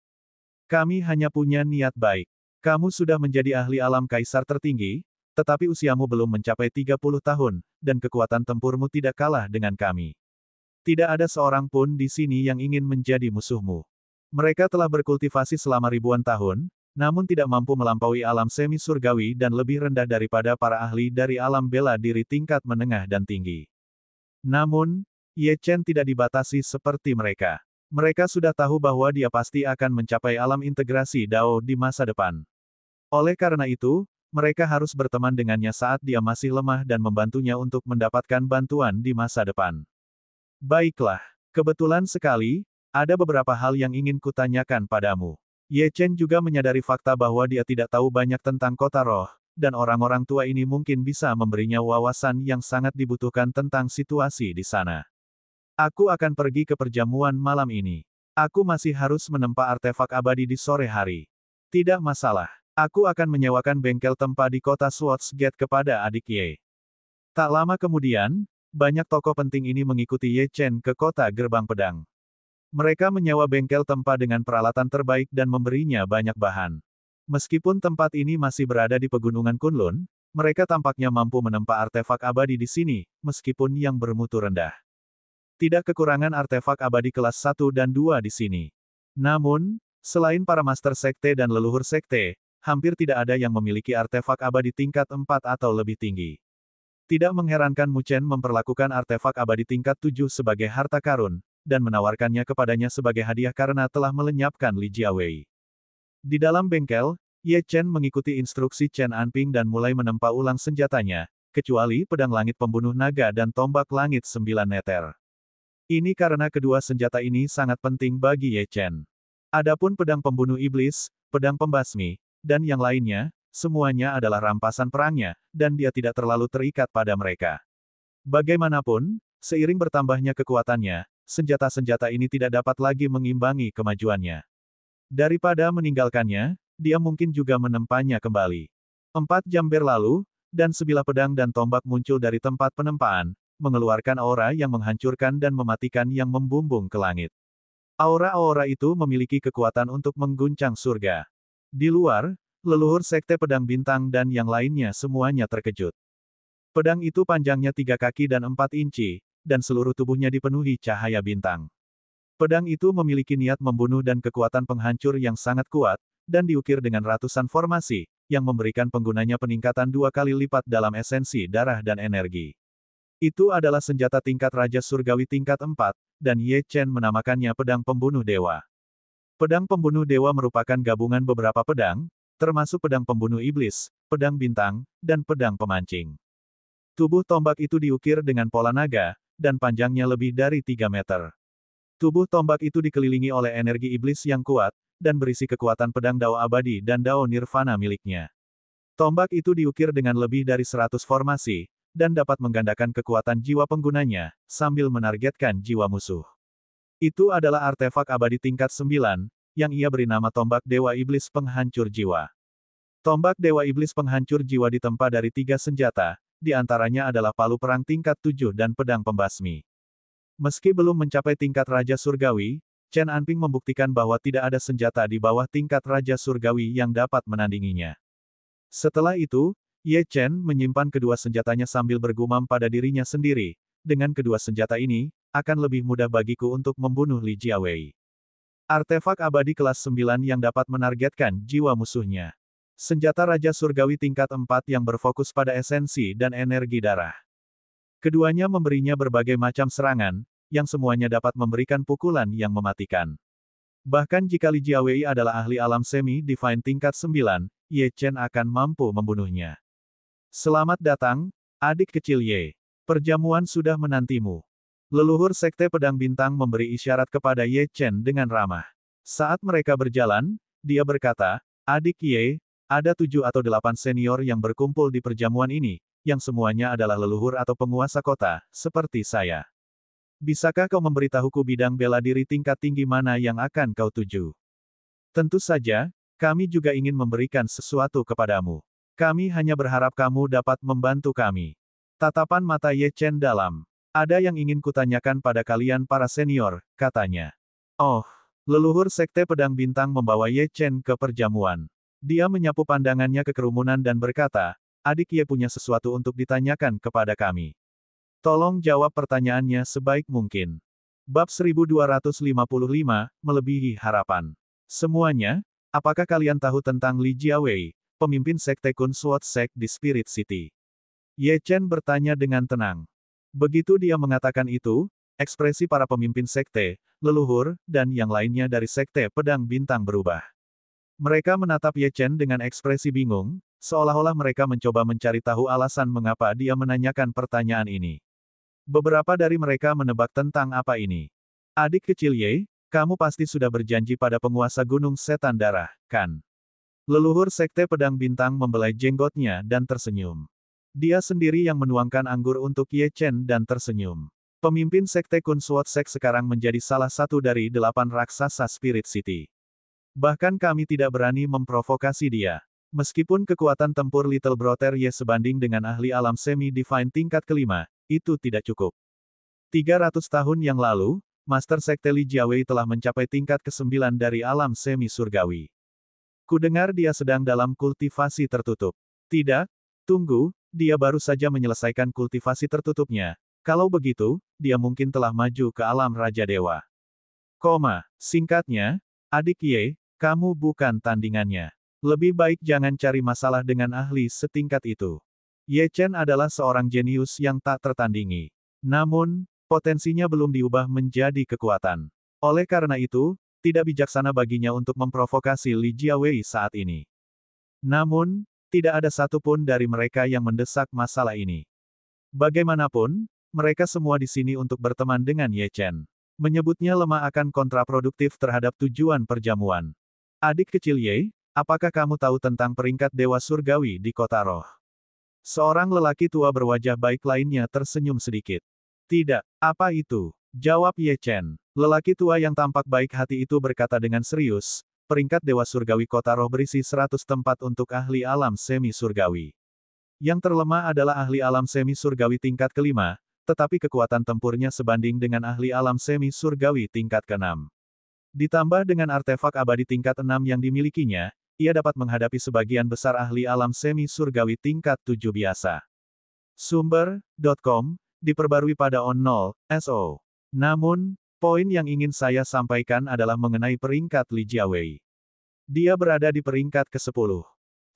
Kami hanya punya niat baik. Kamu sudah menjadi ahli alam kaisar tertinggi, tetapi usiamu belum mencapai 30 tahun, dan kekuatan tempurmu tidak kalah dengan kami. Tidak ada seorang pun di sini yang ingin menjadi musuhmu. Mereka telah berkultivasi selama ribuan tahun, namun tidak mampu melampaui alam semi surgawi dan lebih rendah daripada para ahli dari alam bela diri tingkat menengah dan tinggi. Namun, Ye Chen tidak dibatasi seperti mereka. Mereka sudah tahu bahwa dia pasti akan mencapai alam integrasi Dao di masa depan. Oleh karena itu, mereka harus berteman dengannya saat dia masih lemah dan membantunya untuk mendapatkan bantuan di masa depan. Baiklah, kebetulan sekali, ada beberapa hal yang ingin kutanyakan padamu. Ye Chen juga menyadari fakta bahwa dia tidak tahu banyak tentang kota roh, dan orang-orang tua ini mungkin bisa memberinya wawasan yang sangat dibutuhkan tentang situasi di sana. Aku akan pergi ke perjamuan malam ini. Aku masih harus menempa artefak abadi di sore hari. Tidak masalah. Aku akan menyewakan bengkel tempa di kota Swords Gate kepada adik Ye. Tak lama kemudian, banyak tokoh penting ini mengikuti Ye Chen ke kota Gerbang Pedang. Mereka menyewa bengkel tempa dengan peralatan terbaik dan memberinya banyak bahan. Meskipun tempat ini masih berada di pegunungan Kunlun, mereka tampaknya mampu menempa artefak abadi di sini, meskipun yang bermutu rendah. Tidak kekurangan artefak abadi kelas 1 dan 2 di sini. Namun, selain para master sekte dan leluhur sekte, hampir tidak ada yang memiliki artefak abadi tingkat 4 atau lebih tinggi. Tidak mengherankan Mu Chen memperlakukan artefak abadi tingkat 7 sebagai harta karun, dan menawarkannya kepadanya sebagai hadiah karena telah melenyapkan Li Jiawei. Di dalam bengkel, Ye Chen mengikuti instruksi Chen Anping dan mulai menempa ulang senjatanya, kecuali pedang langit pembunuh naga dan tombak langit 9 meter. Ini karena kedua senjata ini sangat penting bagi Ye Chen. Adapun pedang pembunuh iblis, pedang pembasmi, dan yang lainnya, semuanya adalah rampasan perangnya, dan dia tidak terlalu terikat pada mereka. Bagaimanapun, seiring bertambahnya kekuatannya, senjata-senjata ini tidak dapat lagi mengimbangi kemajuannya. Daripada meninggalkannya, dia mungkin juga menempanya kembali. 4 jam berlalu, dan sebilah pedang dan tombak muncul dari tempat penempaan, mengeluarkan aura yang menghancurkan dan mematikan yang membumbung ke langit. Aura-aura itu memiliki kekuatan untuk mengguncang surga. Di luar, leluhur Sekte Pedang Bintang dan yang lainnya semuanya terkejut. Pedang itu panjangnya 3 kaki dan 4 inci, dan seluruh tubuhnya dipenuhi cahaya bintang. Pedang itu memiliki niat membunuh dan kekuatan penghancur yang sangat kuat, dan diukir dengan ratusan formasi, yang memberikan penggunanya peningkatan 2 kali lipat dalam esensi darah dan energi. Itu adalah senjata tingkat Raja Surgawi tingkat 4, dan Ye Chen menamakannya pedang pembunuh dewa. Pedang pembunuh dewa merupakan gabungan beberapa pedang, termasuk pedang pembunuh iblis, pedang bintang, dan pedang pemancing. Tubuh tombak itu diukir dengan pola naga, dan panjangnya lebih dari 3 meter. Tubuh tombak itu dikelilingi oleh energi iblis yang kuat, dan berisi kekuatan pedang Dao abadi dan Dao nirvana miliknya. Tombak itu diukir dengan lebih dari 100 formasi, dan dapat menggandakan kekuatan jiwa penggunanya, sambil menargetkan jiwa musuh. Itu adalah artefak abadi tingkat 9, yang ia beri nama tombak Dewa Iblis Penghancur Jiwa. Tombak Dewa Iblis Penghancur Jiwa ditempa dari 3 senjata, di antaranya adalah palu perang tingkat 7 dan pedang pembasmi. Meski belum mencapai tingkat Raja Surgawi, Chen Anping membuktikan bahwa tidak ada senjata di bawah tingkat Raja Surgawi yang dapat menandinginya. Setelah itu, Ye Chen menyimpan kedua senjatanya sambil bergumam pada dirinya sendiri, dengan kedua senjata ini, akan lebih mudah bagiku untuk membunuh Li Jiawei. Artefak abadi kelas 9 yang dapat menargetkan jiwa musuhnya. Senjata Raja Surgawi tingkat 4 yang berfokus pada esensi dan energi darah. Keduanya memberinya berbagai macam serangan, yang semuanya dapat memberikan pukulan yang mematikan. Bahkan jika Li Jiawei adalah ahli alam semi-divine tingkat 9, Ye Chen akan mampu membunuhnya. Selamat datang, adik kecil Ye. Perjamuan sudah menantimu. Leluhur Sekte Pedang Bintang memberi isyarat kepada Ye Chen dengan ramah. Saat mereka berjalan, dia berkata, adik Ye, Ada 7 atau 8 senior yang berkumpul di perjamuan ini, yang semuanya adalah leluhur atau penguasa kota, seperti saya. Bisakah kau memberitahuku bidang bela diri tingkat tinggi mana yang akan kau tuju? Tentu saja, kami juga ingin memberikan sesuatu kepadamu. Kami hanya berharap kamu dapat membantu kami. Tatapan mata Ye Chen dalam. Ada yang ingin kutanyakan pada kalian para senior, katanya. Oh, leluhur Sekte Pedang Bintang membawa Ye Chen ke perjamuan. Dia menyapu pandangannya ke kerumunan dan berkata, adik Ye punya sesuatu untuk ditanyakan kepada kami. Tolong jawab pertanyaannya sebaik mungkin. Bab 1255, Melebihi Harapan. Semuanya, apakah kalian tahu tentang Li Jiawei, pemimpin Sekte Kun Sword Sect di Spirit City? Ye Chen bertanya dengan tenang. Begitu dia mengatakan itu, ekspresi para pemimpin sekte, leluhur, dan yang lainnya dari Sekte Pedang Bintang berubah. Mereka menatap Ye Chen dengan ekspresi bingung, seolah-olah mereka mencoba mencari tahu alasan mengapa dia menanyakan pertanyaan ini. Beberapa dari mereka menebak tentang apa ini. Adik kecil Ye, kamu pasti sudah berjanji pada penguasa Gunung Setan Darah, kan? Leluhur Sekte Pedang Bintang membelai jenggotnya dan tersenyum. Dia sendiri yang menuangkan anggur untuk Ye Chen dan tersenyum. Pemimpin Sekte Kun Sword Sect sekarang menjadi salah satu dari 8 raksasa Spirit City. Bahkan kami tidak berani memprovokasi dia. Meskipun kekuatan tempur Little Brother Ye sebanding dengan ahli alam semi-divine tingkat kelima, itu tidak cukup. 300 tahun yang lalu, Master Sekte Li Jiawei telah mencapai tingkat ke-9 dari alam semi-surgawi. Kudengar dia sedang dalam kultivasi tertutup. Tidak, tunggu, dia baru saja menyelesaikan kultivasi tertutupnya. Kalau begitu, dia mungkin telah maju ke alam Raja Dewa. Singkatnya, adik Ye, kamu bukan tandingannya. Lebih baik jangan cari masalah dengan ahli setingkat itu. Ye Chen adalah seorang jenius yang tak tertandingi. Namun, potensinya belum diubah menjadi kekuatan. Oleh karena itu, tidak bijaksana baginya untuk memprovokasi Li Jiawei saat ini. Namun, tidak ada satupun dari mereka yang mendesak masalah ini. Bagaimanapun, mereka semua di sini untuk berteman dengan Ye Chen. Menyebutnya lemah akan kontraproduktif terhadap tujuan perjamuan. Adik kecil Ye, apakah kamu tahu tentang peringkat Dewa Surgawi di Kota Roh? Seorang lelaki tua berwajah baik lainnya tersenyum sedikit. Tidak, apa itu? Jawab Ye Chen. Lelaki tua yang tampak baik hati itu berkata dengan serius, peringkat Dewa Surgawi Kota Roh berisi 100 tempat untuk ahli alam semi-surgawi. Yang terlemah adalah ahli alam semi-surgawi tingkat kelima, tetapi kekuatan tempurnya sebanding dengan ahli alam semi-surgawi tingkat ke-6. Ditambah dengan artefak abadi tingkat 6 yang dimilikinya, ia dapat menghadapi sebagian besar ahli alam semi-surgawi tingkat 7 biasa. Sumber.com, diperbarui pada on0.so. Namun, poin yang ingin saya sampaikan adalah mengenai peringkat Li Jiawei. Dia berada di peringkat ke-10.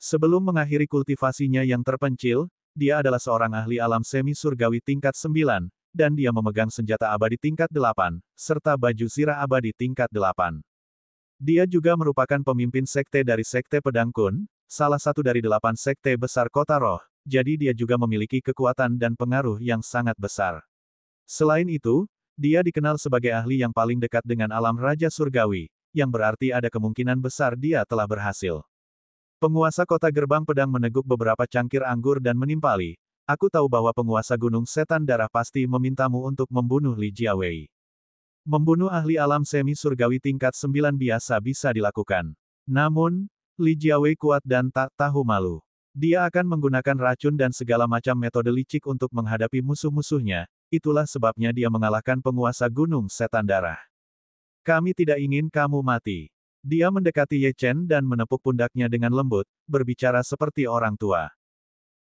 Sebelum mengakhiri kultivasinya yang terpencil, dia adalah seorang ahli alam semi-surgawi tingkat 9, dan dia memegang senjata abadi tingkat 8, serta baju zirah abadi tingkat 8. Dia juga merupakan pemimpin sekte dari Sekte Pedang Kun, salah satu dari 8 sekte besar Kota Roh, jadi dia juga memiliki kekuatan dan pengaruh yang sangat besar. Selain itu, dia dikenal sebagai ahli yang paling dekat dengan alam Raja Surgawi, yang berarti ada kemungkinan besar dia telah berhasil. Penguasa Kota Gerbang Pedang meneguk beberapa cangkir anggur dan menimpali. Aku tahu bahwa penguasa Gunung Setan Darah pasti memintamu untuk membunuh Li Jiawei. Membunuh ahli alam semi-surgawi tingkat 9 biasa bisa dilakukan. Namun, Li Jiawei kuat dan tak tahu malu. Dia akan menggunakan racun dan segala macam metode licik untuk menghadapi musuh-musuhnya, itulah sebabnya dia mengalahkan penguasa Gunung Setan Darah. Kami tidak ingin kamu mati. Dia mendekati Ye Chen dan menepuk pundaknya dengan lembut, berbicara seperti orang tua.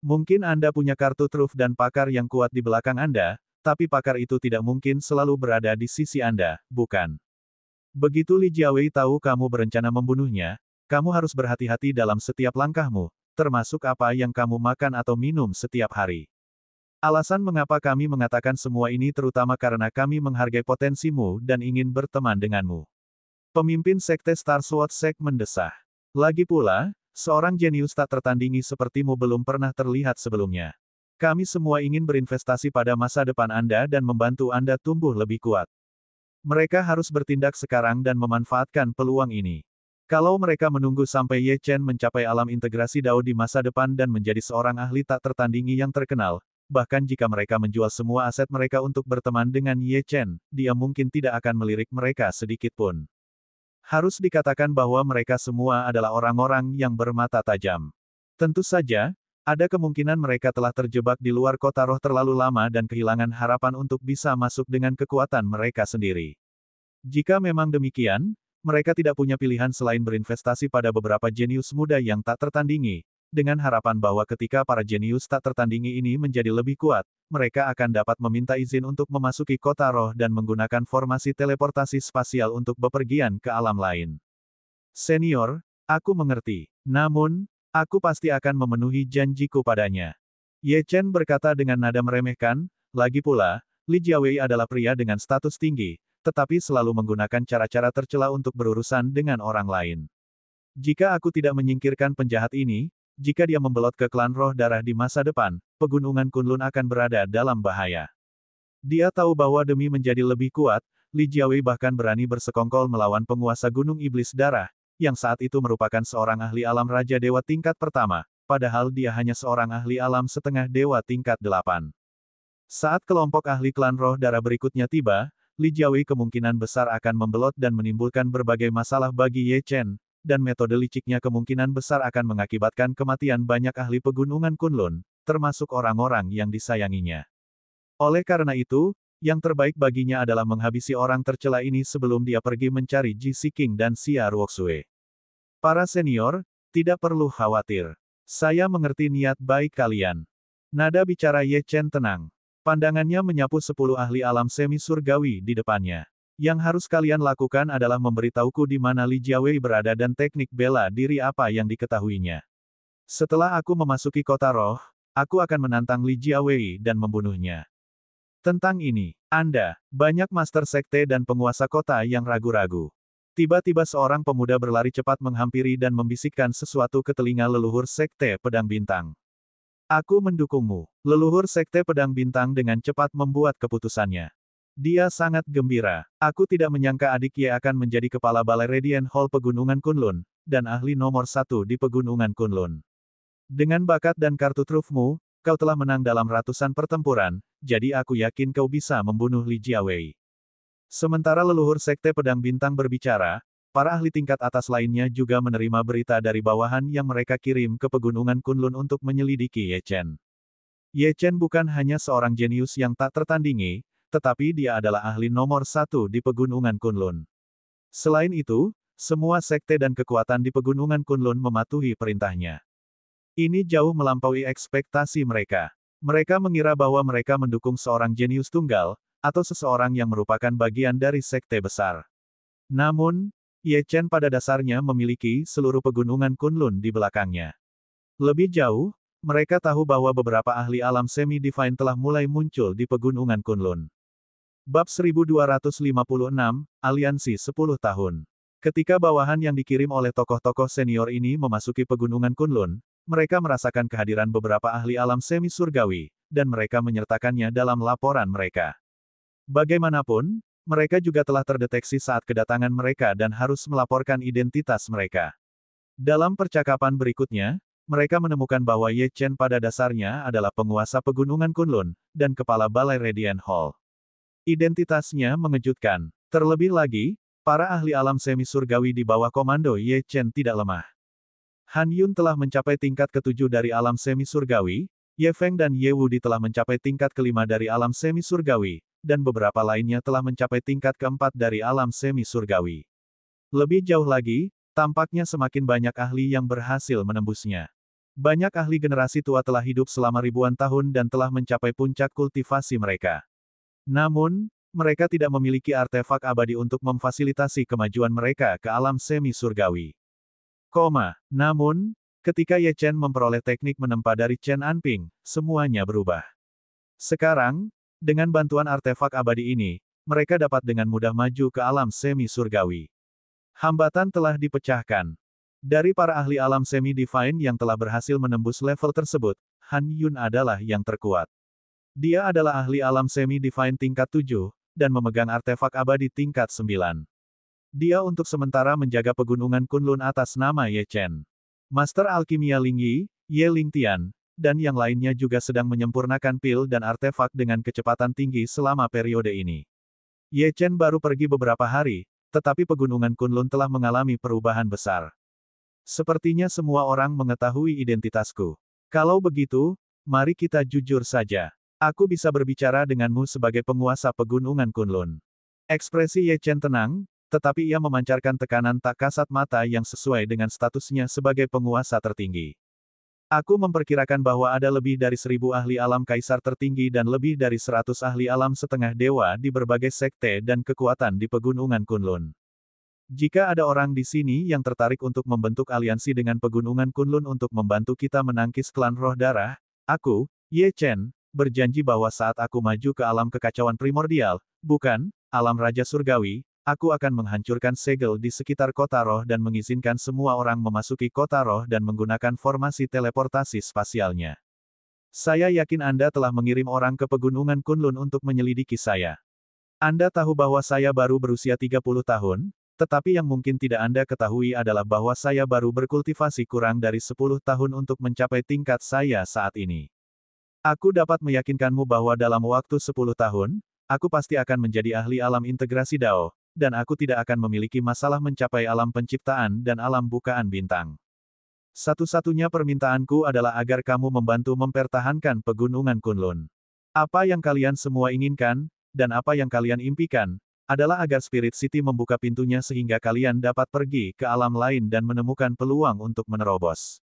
Mungkin Anda punya kartu truf dan pakar yang kuat di belakang Anda, tapi pakar itu tidak mungkin selalu berada di sisi Anda, bukan? Begitu Li Jiawei tahu kamu berencana membunuhnya, kamu harus berhati-hati dalam setiap langkahmu, termasuk apa yang kamu makan atau minum setiap hari. Alasan mengapa kami mengatakan semua ini terutama karena kami menghargai potensimu dan ingin berteman denganmu. Pemimpin Sekte Star Sword Sect mendesah. Lagi pula, seorang jenius tak tertandingi sepertimu belum pernah terlihat sebelumnya. Kami semua ingin berinvestasi pada masa depan Anda dan membantu Anda tumbuh lebih kuat. Mereka harus bertindak sekarang dan memanfaatkan peluang ini. Kalau mereka menunggu sampai Ye Chen mencapai alam integrasi Dao di masa depan dan menjadi seorang ahli tak tertandingi yang terkenal, bahkan jika mereka menjual semua aset mereka untuk berteman dengan Ye Chen, dia mungkin tidak akan melirik mereka sedikit pun. Harus dikatakan bahwa mereka semua adalah orang-orang yang bermata tajam. Tentu saja, ada kemungkinan mereka telah terjebak di luar kota roh terlalu lama dan kehilangan harapan untuk bisa masuk dengan kekuatan mereka sendiri. Jika memang demikian, mereka tidak punya pilihan selain berinvestasi pada beberapa jenius muda yang tak tertandingi, dengan harapan bahwa ketika para jenius tak tertandingi ini menjadi lebih kuat, mereka akan dapat meminta izin untuk memasuki kota roh dan menggunakan formasi teleportasi spasial untuk bepergian ke alam lain. Senior, aku mengerti. Namun, aku pasti akan memenuhi janjiku padanya. Ye Chen berkata dengan nada meremehkan, lagi pula, Li Jiawei adalah pria dengan status tinggi, tetapi selalu menggunakan cara-cara tercela untuk berurusan dengan orang lain. Jika aku tidak menyingkirkan penjahat ini, jika dia membelot ke klan roh darah di masa depan, pegunungan Kunlun akan berada dalam bahaya. Dia tahu bahwa demi menjadi lebih kuat, Li Jiawei bahkan berani bersekongkol melawan penguasa Gunung Iblis Darah, yang saat itu merupakan seorang ahli alam Raja Dewa tingkat pertama, padahal dia hanya seorang ahli alam setengah dewa tingkat 8. Saat kelompok ahli klan roh darah berikutnya tiba, Li Jiawei kemungkinan besar akan membelot dan menimbulkan berbagai masalah bagi Ye Chen, dan metode liciknya kemungkinan besar akan mengakibatkan kematian banyak ahli pegunungan Kunlun, termasuk orang-orang yang disayanginya. Oleh karena itu, yang terbaik baginya adalah menghabisi orang tercela ini sebelum dia pergi mencari Ji Siking dan Xia Ruoxue. Para senior, tidak perlu khawatir. Saya mengerti niat baik kalian. Nada bicara Ye Chen tenang. Pandangannya menyapu 10 ahli alam semi surgawi di depannya. Yang harus kalian lakukan adalah memberitahuku di mana Li Jiawei berada dan teknik bela diri apa yang diketahuinya. Setelah aku memasuki kota roh, aku akan menantang Li Jiawei dan membunuhnya. Tentang ini, Anda, banyak master sekte dan penguasa kota yang ragu-ragu. Tiba-tiba seorang pemuda berlari cepat menghampiri dan membisikkan sesuatu ke telinga leluhur sekte pedang bintang. Aku mendukungmu. Leluhur Sekte Pedang Bintang dengan cepat membuat keputusannya. Dia sangat gembira. Aku tidak menyangka adik Ye akan menjadi kepala Balai Radiant Hall Pegunungan Kunlun, dan ahli nomor 1 di Pegunungan Kunlun. Dengan bakat dan kartu trufmu, kau telah menang dalam ratusan pertempuran, jadi aku yakin kau bisa membunuh Li Jiawei. Sementara leluhur Sekte Pedang Bintang berbicara, para ahli tingkat atas lainnya juga menerima berita dari bawahan yang mereka kirim ke Pegunungan Kunlun untuk menyelidiki Ye Chen. Ye Chen bukan hanya seorang jenius yang tak tertandingi, tetapi dia adalah ahli nomor 1 di Pegunungan Kunlun. Selain itu, semua sekte dan kekuatan di Pegunungan Kunlun mematuhi perintahnya. Ini jauh melampaui ekspektasi mereka. Mereka mengira bahwa mereka mendukung seorang jenius tunggal, atau seseorang yang merupakan bagian dari sekte besar. Namun, Ye Chen pada dasarnya memiliki seluruh Pegunungan Kunlun di belakangnya. Lebih jauh, mereka tahu bahwa beberapa ahli alam semi-divine telah mulai muncul di Pegunungan Kunlun. Bab 1256, Aliansi 10 tahun. Ketika bawahan yang dikirim oleh tokoh-tokoh senior ini memasuki Pegunungan Kunlun, mereka merasakan kehadiran beberapa ahli alam semi-surgawi, dan mereka menyertakannya dalam laporan mereka. Bagaimanapun, mereka juga telah terdeteksi saat kedatangan mereka dan harus melaporkan identitas mereka. Dalam percakapan berikutnya, mereka menemukan bahwa Ye Chen pada dasarnya adalah penguasa Pegunungan Kunlun, dan kepala Balai Radiant Hall. Identitasnya mengejutkan. Terlebih lagi, para ahli alam semi surgawi di bawah komando Ye Chen tidak lemah. Han Yun telah mencapai tingkat ke-7 dari alam semi surgawi, Ye Feng dan Ye Wudi telah mencapai tingkat ke-5 dari alam semi surgawi, dan beberapa lainnya telah mencapai tingkat ke-4 dari alam semi surgawi. Lebih jauh lagi, tampaknya semakin banyak ahli yang berhasil menembusnya. Banyak ahli generasi tua telah hidup selama ribuan tahun dan telah mencapai puncak kultivasi mereka. Namun, mereka tidak memiliki artefak abadi untuk memfasilitasi kemajuan mereka ke alam semi surgawi. Namun, ketika Ye Chen memperoleh teknik menempa dari Chen Anping, semuanya berubah. Sekarang, dengan bantuan artefak abadi ini, mereka dapat dengan mudah maju ke alam semi surgawi. Hambatan telah dipecahkan. Dari para ahli alam semi-divine yang telah berhasil menembus level tersebut, Han Yun adalah yang terkuat. Dia adalah ahli alam semi-divine tingkat 7, dan memegang artefak abadi tingkat 9. Dia untuk sementara menjaga pegunungan Kunlun atas nama Ye Chen. Master alkimia Ling Yi, Ye Lingtian, dan yang lainnya juga sedang menyempurnakan pil dan artefak dengan kecepatan tinggi selama periode ini. Ye Chen baru pergi beberapa hari, tetapi pegunungan Kunlun telah mengalami perubahan besar. Sepertinya semua orang mengetahui identitasku. Kalau begitu, mari kita jujur saja. Aku bisa berbicara denganmu sebagai penguasa pegunungan Kunlun. Ekspresi Ye Chen tenang, tetapi ia memancarkan tekanan tak kasat mata yang sesuai dengan statusnya sebagai penguasa tertinggi. Aku memperkirakan bahwa ada lebih dari 1.000 ahli alam kaisar tertinggi dan lebih dari 100 ahli alam setengah dewa di berbagai sekte dan kekuatan di pegunungan Kunlun. Jika ada orang di sini yang tertarik untuk membentuk aliansi dengan pegunungan Kunlun untuk membantu kita menangkis klan roh darah, aku, Ye Chen, berjanji bahwa saat aku maju ke alam kekacauan primordial, bukan, alam Raja Surgawi, aku akan menghancurkan segel di sekitar kota roh dan mengizinkan semua orang memasuki kota roh dan menggunakan formasi teleportasi spasialnya. Saya yakin Anda telah mengirim orang ke pegunungan Kunlun untuk menyelidiki saya. Anda tahu bahwa saya baru berusia 30 tahun, tetapi yang mungkin tidak Anda ketahui adalah bahwa saya baru berkultivasi kurang dari 10 tahun untuk mencapai tingkat saya saat ini. Aku dapat meyakinkanmu bahwa dalam waktu 10 tahun, aku pasti akan menjadi ahli alam integrasi Dao, dan aku tidak akan memiliki masalah mencapai alam penciptaan dan alam bukaan bintang. Satu-satunya permintaanku adalah agar kamu membantu mempertahankan pegunungan Kunlun. Apa yang kalian semua inginkan, dan apa yang kalian impikan, adalah agar Spirit City membuka pintunya sehingga kalian dapat pergi ke alam lain dan menemukan peluang untuk menerobos.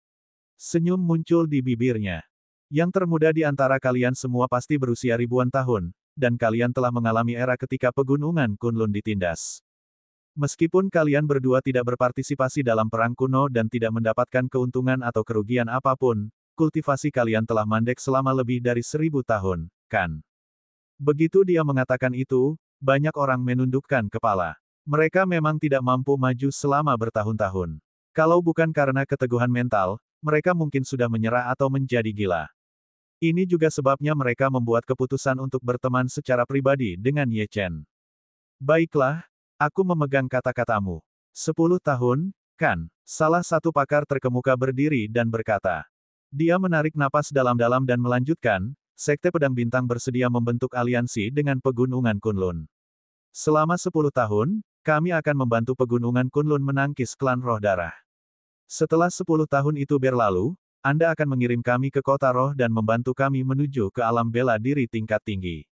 Senyum muncul di bibirnya. Yang termuda di antara kalian semua pasti berusia ribuan tahun, dan kalian telah mengalami era ketika pegunungan Kunlun ditindas. Meskipun kalian berdua tidak berpartisipasi dalam perang kuno dan tidak mendapatkan keuntungan atau kerugian apapun, kultivasi kalian telah mandek selama lebih dari 1.000 tahun, kan? Begitu dia mengatakan itu, banyak orang menundukkan kepala. Mereka memang tidak mampu maju selama bertahun-tahun. Kalau bukan karena keteguhan mental, mereka mungkin sudah menyerah atau menjadi gila. Ini juga sebabnya mereka membuat keputusan untuk berteman secara pribadi dengan Ye Chen. Baiklah, aku memegang kata-katamu. 10 tahun, kan? Salah satu pakar terkemuka berdiri dan berkata. Dia menarik napas dalam-dalam dan melanjutkan, Sekte Pedang Bintang bersedia membentuk aliansi dengan pegunungan Kunlun. Selama 10 tahun, kami akan membantu pegunungan Kunlun menangkis klan roh darah. Setelah 10 tahun itu berlalu, Anda akan mengirim kami ke kota roh dan membantu kami menuju ke alam bela diri tingkat tinggi.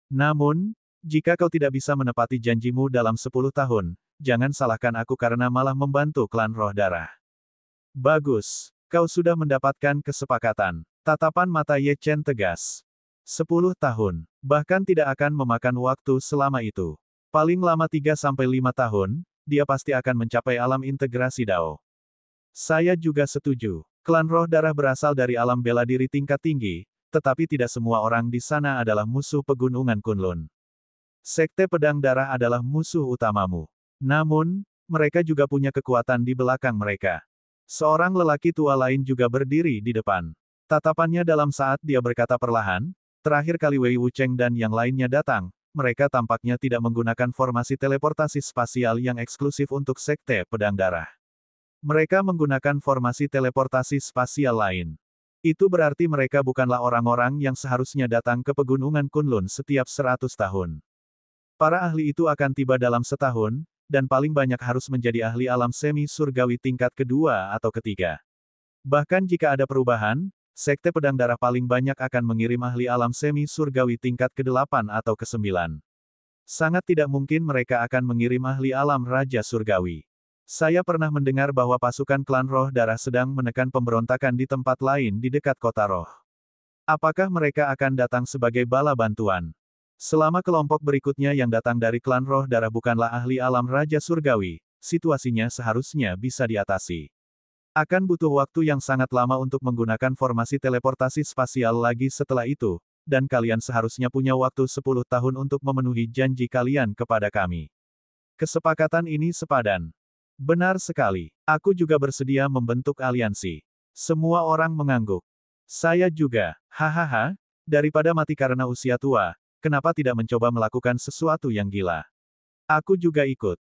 Namun, jika kau tidak bisa menepati janjimu dalam 10 tahun, jangan salahkan aku karena malah membantu klan roh darah. Bagus, kau sudah mendapatkan kesepakatan. Tatapan mata Ye Chen tegas. 10 tahun, bahkan tidak akan memakan waktu selama itu. Paling lama 3-5 tahun, dia pasti akan mencapai alam integrasi Dao. Saya juga setuju. Klan roh darah berasal dari alam bela diri tingkat tinggi, tetapi tidak semua orang di sana adalah musuh pegunungan Kunlun. Sekte Pedang Darah adalah musuh utamamu. Namun, mereka juga punya kekuatan di belakang mereka. Seorang lelaki tua lain juga berdiri di depan. Tatapannya dalam saat dia berkata perlahan, terakhir kali Wei Wucheng dan yang lainnya datang, mereka tampaknya tidak menggunakan formasi teleportasi spasial yang eksklusif untuk Sekte Pedang Darah. Mereka menggunakan formasi teleportasi spasial lain. Itu berarti mereka bukanlah orang-orang yang seharusnya datang ke pegunungan Kunlun setiap 100 tahun. Para ahli itu akan tiba dalam setahun, dan paling banyak harus menjadi ahli alam semi surgawi tingkat kedua atau ketiga. Bahkan jika ada perubahan, Sekte Pedang Darah paling banyak akan mengirim ahli alam semi surgawi tingkat ke-8 atau ke-9. Sangat tidak mungkin mereka akan mengirim ahli alam Raja Surgawi. Saya pernah mendengar bahwa pasukan klan roh darah sedang menekan pemberontakan di tempat lain di dekat kota roh. Apakah mereka akan datang sebagai bala bantuan? Selama kelompok berikutnya yang datang dari klan roh darah bukanlah ahli alam Raja Surgawi, situasinya seharusnya bisa diatasi. Akan butuh waktu yang sangat lama untuk menggunakan formasi teleportasi spasial lagi setelah itu, dan kalian seharusnya punya waktu 10 tahun untuk memenuhi janji kalian kepada kami. Kesepakatan ini sepadan. Benar sekali. Aku juga bersedia membentuk aliansi. Semua orang mengangguk. Saya juga. Hahaha, daripada mati karena usia tua, kenapa tidak mencoba melakukan sesuatu yang gila? Aku juga ikut.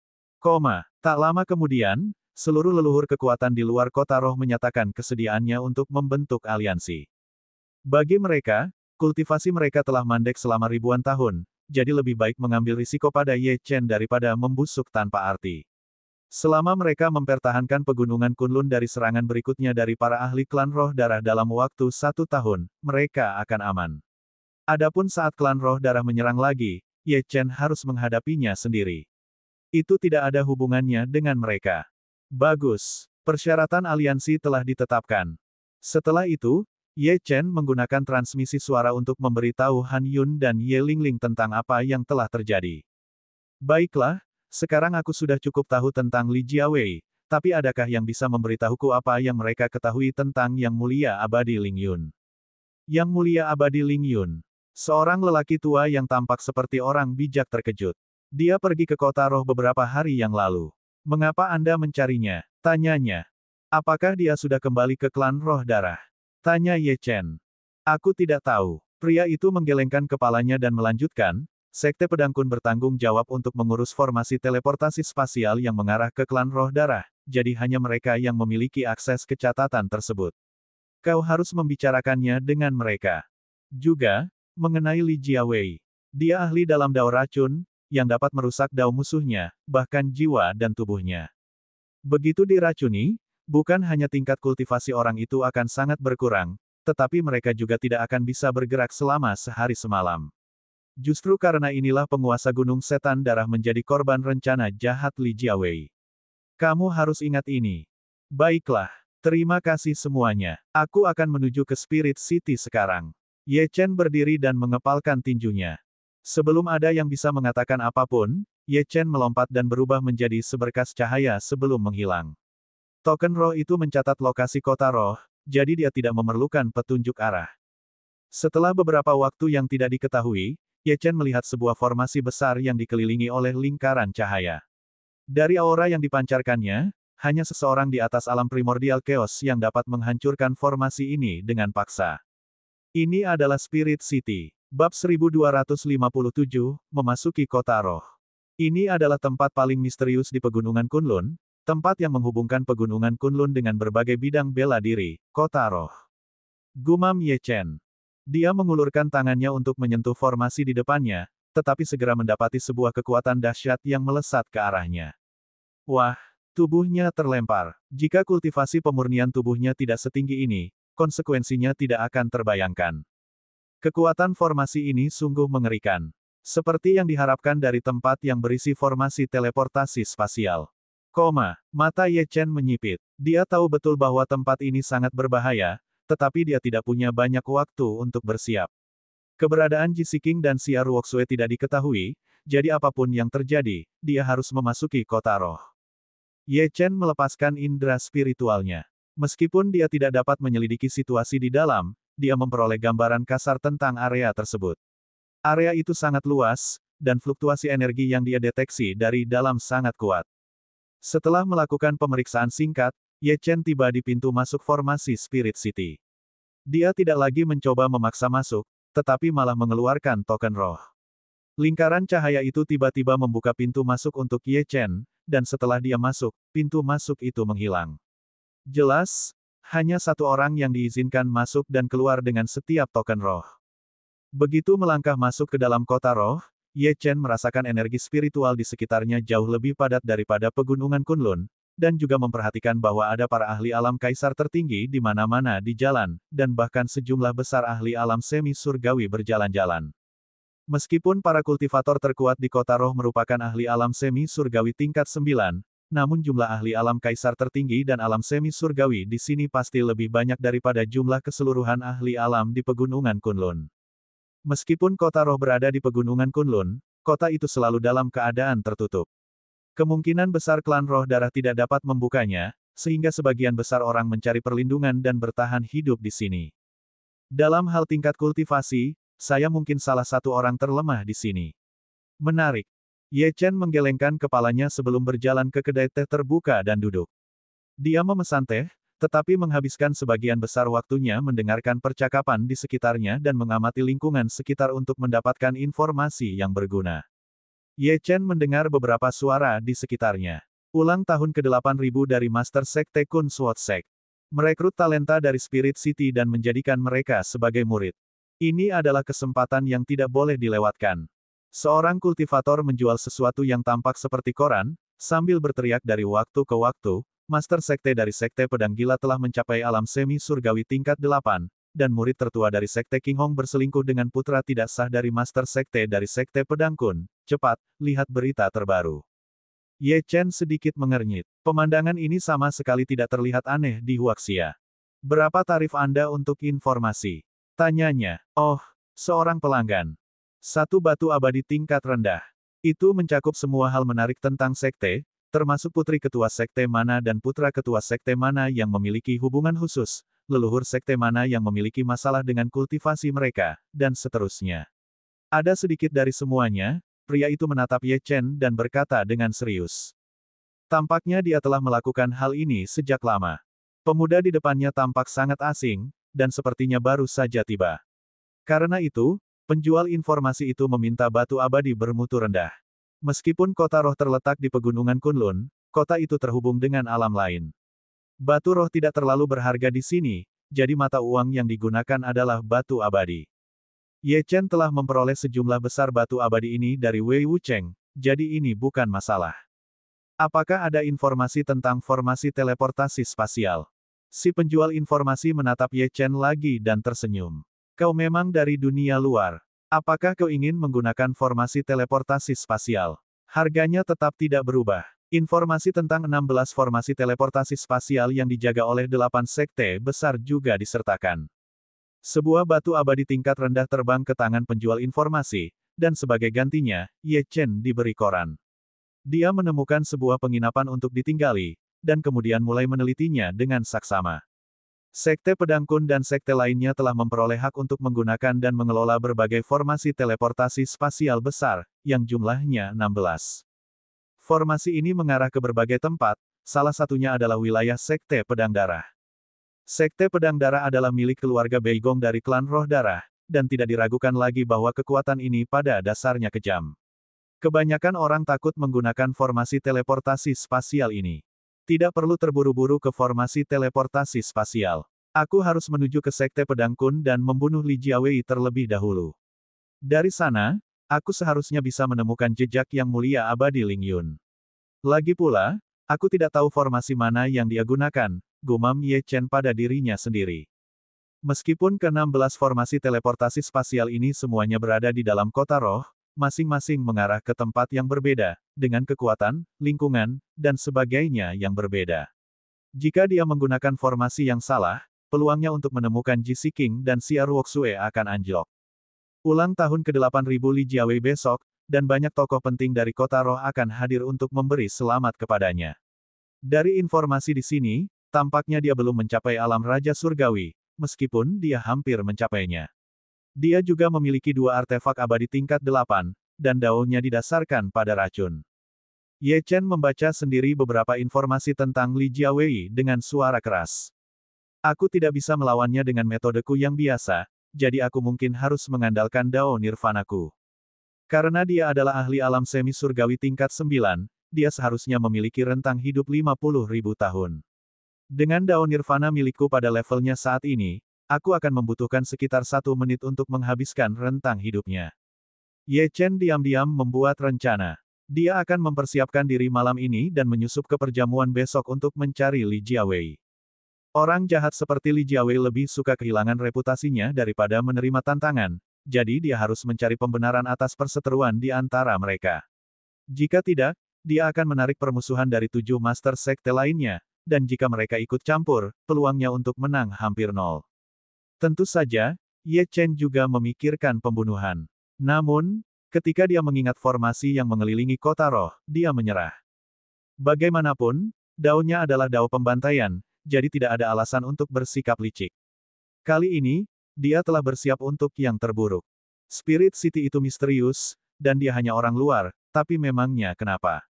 Tak lama kemudian, seluruh leluhur kekuatan di luar kota roh menyatakan kesediaannya untuk membentuk aliansi. Bagi mereka, kultivasi mereka telah mandek selama ribuan tahun, jadi lebih baik mengambil risiko pada Ye Chen daripada membusuk tanpa arti. Selama mereka mempertahankan pegunungan Kunlun dari serangan berikutnya dari para ahli klan roh darah dalam waktu 1 tahun, mereka akan aman. Adapun saat klan roh darah menyerang lagi, Ye Chen harus menghadapinya sendiri. Itu tidak ada hubungannya dengan mereka. Bagus. Persyaratan aliansi telah ditetapkan. Setelah itu, Ye Chen menggunakan transmisi suara untuk memberitahu Han Yun dan Ye Lingling tentang apa yang telah terjadi. Baiklah, sekarang aku sudah cukup tahu tentang Li Jiawei, tapi adakah yang bisa memberitahuku apa yang mereka ketahui tentang Yang Mulia Abadi Ling Yun? Yang Mulia Abadi Ling Yun. Seorang lelaki tua yang tampak seperti orang bijak terkejut. Dia pergi ke kota roh beberapa hari yang lalu. Mengapa Anda mencarinya? Tanyanya. Apakah dia sudah kembali ke klan roh darah? Tanya Ye Chen. Aku tidak tahu. Pria itu menggelengkan kepalanya dan melanjutkan, Sekte Pedang Kun bertanggung jawab untuk mengurus formasi teleportasi spasial yang mengarah ke klan roh darah, jadi hanya mereka yang memiliki akses ke catatan tersebut. Kau harus membicarakannya dengan mereka. Juga, mengenai Li Jiawei. Dia ahli dalam dao racun, yang dapat merusak dao musuhnya, bahkan jiwa dan tubuhnya. Begitu diracuni, bukan hanya tingkat kultivasi orang itu akan sangat berkurang, tetapi mereka juga tidak akan bisa bergerak selama sehari semalam. Justru karena inilah penguasa Gunung Setan Darah menjadi korban rencana jahat Li Jiawei. Kamu harus ingat ini. Baiklah, terima kasih semuanya. Aku akan menuju ke Spirit City sekarang. Ye Chen berdiri dan mengepalkan tinjunya. Sebelum ada yang bisa mengatakan apapun, Ye Chen melompat dan berubah menjadi seberkas cahaya sebelum menghilang. Token roh itu mencatat lokasi kota roh, jadi dia tidak memerlukan petunjuk arah. Setelah beberapa waktu yang tidak diketahui, Ye Chen melihat sebuah formasi besar yang dikelilingi oleh lingkaran cahaya. Dari aura yang dipancarkannya, hanya seseorang di atas alam primordial chaos yang dapat menghancurkan formasi ini dengan paksa. Ini adalah Spirit City. Bab 1257, Memasuki Kota Roh. Ini adalah tempat paling misterius di Pegunungan Kunlun, tempat yang menghubungkan Pegunungan Kunlun dengan berbagai bidang bela diri, Kota Roh. Gumam Ye Chen. Dia mengulurkan tangannya untuk menyentuh formasi di depannya, tetapi segera mendapati sebuah kekuatan dahsyat yang melesat ke arahnya. Wah, tubuhnya terlempar. Jika kultivasi pemurnian tubuhnya tidak setinggi ini, konsekuensinya tidak akan terbayangkan. Kekuatan formasi ini sungguh mengerikan. Seperti yang diharapkan dari tempat yang berisi formasi teleportasi spasial. Mata Ye Chen menyipit. Dia tahu betul bahwa tempat ini sangat berbahaya, tetapi dia tidak punya banyak waktu untuk bersiap. Keberadaan Ji King dan Xia Ruoxue tidak diketahui, jadi apapun yang terjadi, dia harus memasuki kota roh. Ye Chen melepaskan indera spiritualnya. Meskipun dia tidak dapat menyelidiki situasi di dalam, dia memperoleh gambaran kasar tentang area tersebut. Area itu sangat luas, dan fluktuasi energi yang dia deteksi dari dalam sangat kuat. Setelah melakukan pemeriksaan singkat, Ye Chen tiba di pintu masuk formasi Spirit City. Dia tidak lagi mencoba memaksa masuk, tetapi malah mengeluarkan token roh. Lingkaran cahaya itu tiba-tiba membuka pintu masuk untuk Ye Chen, dan setelah dia masuk, pintu masuk itu menghilang. Jelas, hanya satu orang yang diizinkan masuk dan keluar dengan setiap token roh. Begitu melangkah masuk ke dalam kota roh, Ye Chen merasakan energi spiritual di sekitarnya jauh lebih padat daripada Pegunungan Kunlun, dan juga memperhatikan bahwa ada para ahli alam kaisar tertinggi di mana-mana di jalan, dan bahkan sejumlah besar ahli alam semi surgawi berjalan-jalan. Meskipun para kultivator terkuat di kota roh merupakan ahli alam semi surgawi tingkat 9, namun jumlah ahli alam kaisar tertinggi dan alam semi surgawi di sini pasti lebih banyak daripada jumlah keseluruhan ahli alam di Pegunungan Kunlun. Meskipun kota roh berada di Pegunungan Kunlun, kota itu selalu dalam keadaan tertutup. Kemungkinan besar klan roh darah tidak dapat membukanya, sehingga sebagian besar orang mencari perlindungan dan bertahan hidup di sini. Dalam hal tingkat kultivasi, saya mungkin salah satu orang terlemah di sini. Menarik. Ye Chen menggelengkan kepalanya sebelum berjalan ke kedai teh terbuka dan duduk. Dia memesan teh, tetapi menghabiskan sebagian besar waktunya mendengarkan percakapan di sekitarnya dan mengamati lingkungan sekitar untuk mendapatkan informasi yang berguna. Ye Chen mendengar beberapa suara di sekitarnya. Ulang tahun ke-8.000 dari Master Sekte Kun Sword Sect. Merekrut talenta dari Spirit City dan menjadikan mereka sebagai murid. Ini adalah kesempatan yang tidak boleh dilewatkan. Seorang kultivator menjual sesuatu yang tampak seperti koran, sambil berteriak dari waktu ke waktu, Master Sekte dari Sekte Pedang Gila telah mencapai alam semi surgawi tingkat 8, dan murid tertua dari Sekte King Hong berselingkuh dengan putra tidak sah dari Master Sekte dari Sekte Pedang Kun. Cepat, lihat berita terbaru. Ye Chen sedikit mengernyit. Pemandangan ini sama sekali tidak terlihat aneh di Huaxia. Berapa tarif Anda untuk informasi? Tanyanya. Oh, seorang pelanggan. Satu batu abadi tingkat rendah. Itu mencakup semua hal menarik tentang sekte, termasuk putri ketua sekte mana dan putra ketua sekte mana yang memiliki hubungan khusus, leluhur sekte mana yang memiliki masalah dengan kultivasi mereka, dan seterusnya. Ada sedikit dari semuanya. Pria itu menatap Ye Chen dan berkata dengan serius. Tampaknya dia telah melakukan hal ini sejak lama. Pemuda di depannya tampak sangat asing, dan sepertinya baru saja tiba. Karena itu, penjual informasi itu meminta batu abadi bermutu rendah. Meskipun kota roh terletak di pegunungan Kunlun, kota itu terhubung dengan alam lain. Batu roh tidak terlalu berharga di sini, jadi mata uang yang digunakan adalah batu abadi. Ye Chen telah memperoleh sejumlah besar batu abadi ini dari Wei Wucheng, jadi ini bukan masalah. Apakah ada informasi tentang formasi teleportasi spasial? Si penjual informasi menatap Ye Chen lagi dan tersenyum. Kau memang dari dunia luar. Apakah kau ingin menggunakan formasi teleportasi spasial? Harganya tetap tidak berubah. Informasi tentang 16 formasi teleportasi spasial yang dijaga oleh 8 sekte besar juga disertakan. Sebuah batu abadi tingkat rendah terbang ke tangan penjual informasi, dan sebagai gantinya, Ye Chen diberi koran. Dia menemukan sebuah penginapan untuk ditinggali, dan kemudian mulai menelitinya dengan saksama. Sekte Pedang Kun dan sekte lainnya telah memperoleh hak untuk menggunakan dan mengelola berbagai formasi teleportasi spasial besar, yang jumlahnya 16. Formasi ini mengarah ke berbagai tempat, salah satunya adalah wilayah Sekte Pedang Darah. Sekte Pedang Darah adalah milik keluarga Beigong dari klan Roh Darah, dan tidak diragukan lagi bahwa kekuatan ini pada dasarnya kejam. Kebanyakan orang takut menggunakan formasi teleportasi spasial ini. Tidak perlu terburu-buru ke formasi teleportasi spasial. Aku harus menuju ke Sekte Pedang Kun dan membunuh Li Jiawei terlebih dahulu. Dari sana, aku seharusnya bisa menemukan jejak yang mulia abadi Ling Yun. Lagi pula, aku tidak tahu formasi mana yang dia gunakan, gumam Ye Chen pada dirinya sendiri. Meskipun ke-16 formasi teleportasi spasial ini semuanya berada di dalam kota roh, masing-masing mengarah ke tempat yang berbeda, dengan kekuatan, lingkungan, dan sebagainya yang berbeda. Jika dia menggunakan formasi yang salah, peluangnya untuk menemukan Ji Si King dan Xia Ruoxue akan anjlok. Ulang tahun ke-8.000 Li Jiawei besok, dan banyak tokoh penting dari kota roh akan hadir untuk memberi selamat kepadanya. Dari informasi di sini, tampaknya dia belum mencapai alam Raja Surgawi, meskipun dia hampir mencapainya. Dia juga memiliki 2 artefak abadi tingkat 8, dan daunnya didasarkan pada racun. Ye Chen membaca sendiri beberapa informasi tentang Li Jiawei dengan suara keras. Aku tidak bisa melawannya dengan metodeku yang biasa, jadi aku mungkin harus mengandalkan Dao Nirvanaku. Karena dia adalah ahli alam semi surgawi tingkat 9, dia seharusnya memiliki rentang hidup 50.000 tahun. Dengan Dao Nirvana milikku pada levelnya saat ini, aku akan membutuhkan sekitar 1 menit untuk menghabiskan rentang hidupnya. Ye Chen diam-diam membuat rencana. Dia akan mempersiapkan diri malam ini dan menyusup ke perjamuan besok untuk mencari Li Jiawei. Orang jahat seperti Li Jiawei lebih suka kehilangan reputasinya daripada menerima tantangan, jadi dia harus mencari pembenaran atas perseteruan di antara mereka. Jika tidak, dia akan menarik permusuhan dari 7 master sekte lainnya, dan jika mereka ikut campur, peluangnya untuk menang hampir nol. Tentu saja, Ye Chen juga memikirkan pembunuhan. Namun, ketika dia mengingat formasi yang mengelilingi kota roh, dia menyerah. Bagaimanapun, daunnya adalah dao pembantaian, jadi tidak ada alasan untuk bersikap licik. Kali ini, dia telah bersiap untuk yang terburuk. Spirit City itu misterius, dan dia hanya orang luar, tapi memangnya kenapa?